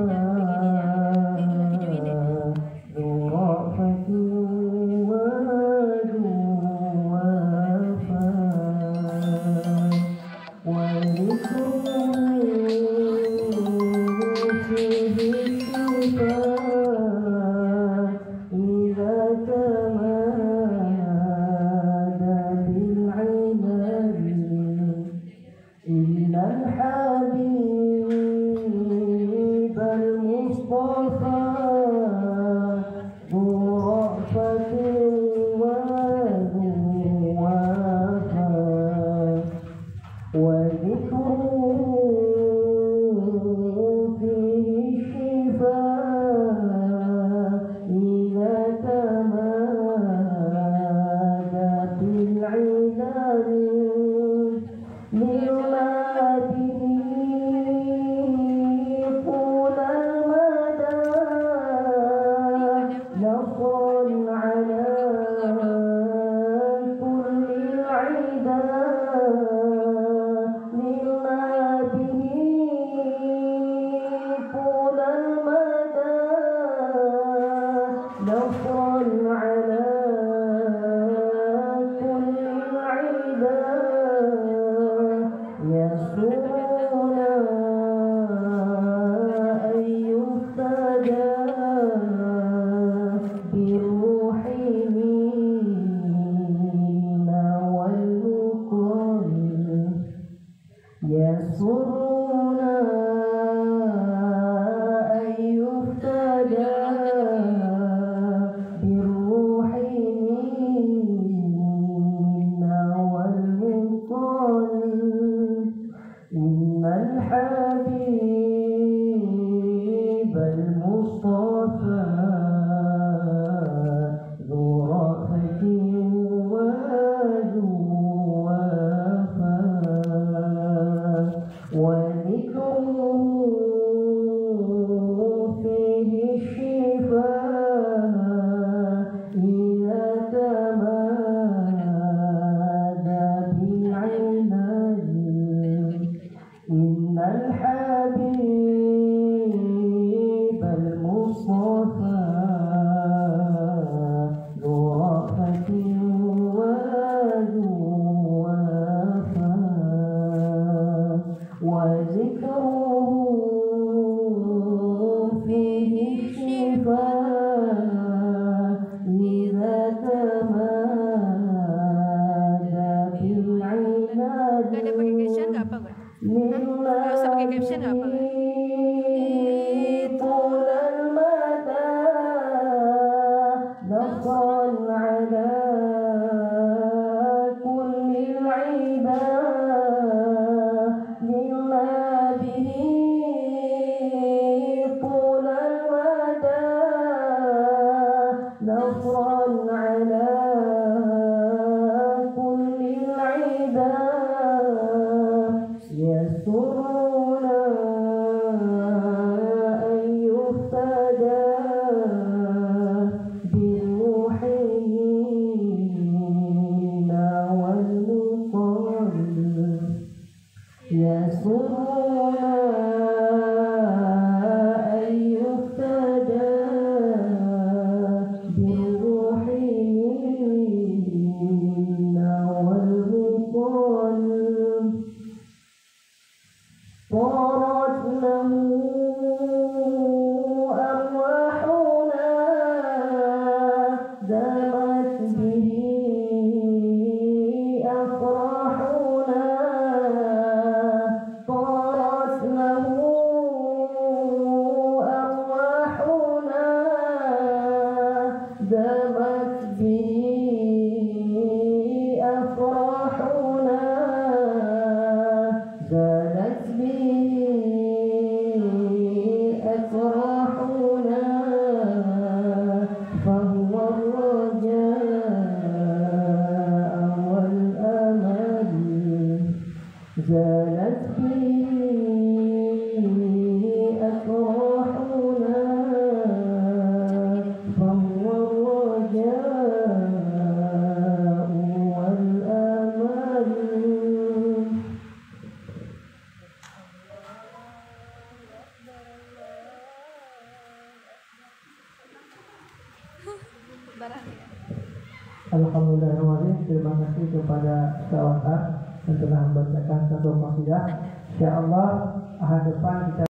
D: نصرا على كل العدا يسرون أن يفتدى بالروح منا والمقام يسرون أن يفتدى بالروح منا والمقام إن الحبيب المصطفى ذو رأفة وذو وفاء وذكره فيه الشفاء إذا تمادى بالعناد إن الحبيب المصطفى ذو رأفة وذو وفاء وذكره فيه الشفاء إذا تمادى بالعناد
B: Ada pakai caption nggak apa, Bang? Nggak usah pakai caption nggak apa, Bang?
D: طول المدى نصرا على كل العدا لما به طول المدى نصرا على كل العدا يسرون أن يفتدى بالروح منا والمقام يسرون أن يفتدى بالروح منا والمقام طارت له أرواحنا دامت به أفراحنا طارت له أرواحنا دامت به أفراحنا زالت به أفراحنا فهو الرجاء والأمل زالت به أفراحنا فهو الرجاء والأمل Alhamdulillah, terima kasih kepada Ustaz yang telah membacakan satu qasidah. Insyaallah ahad depan kita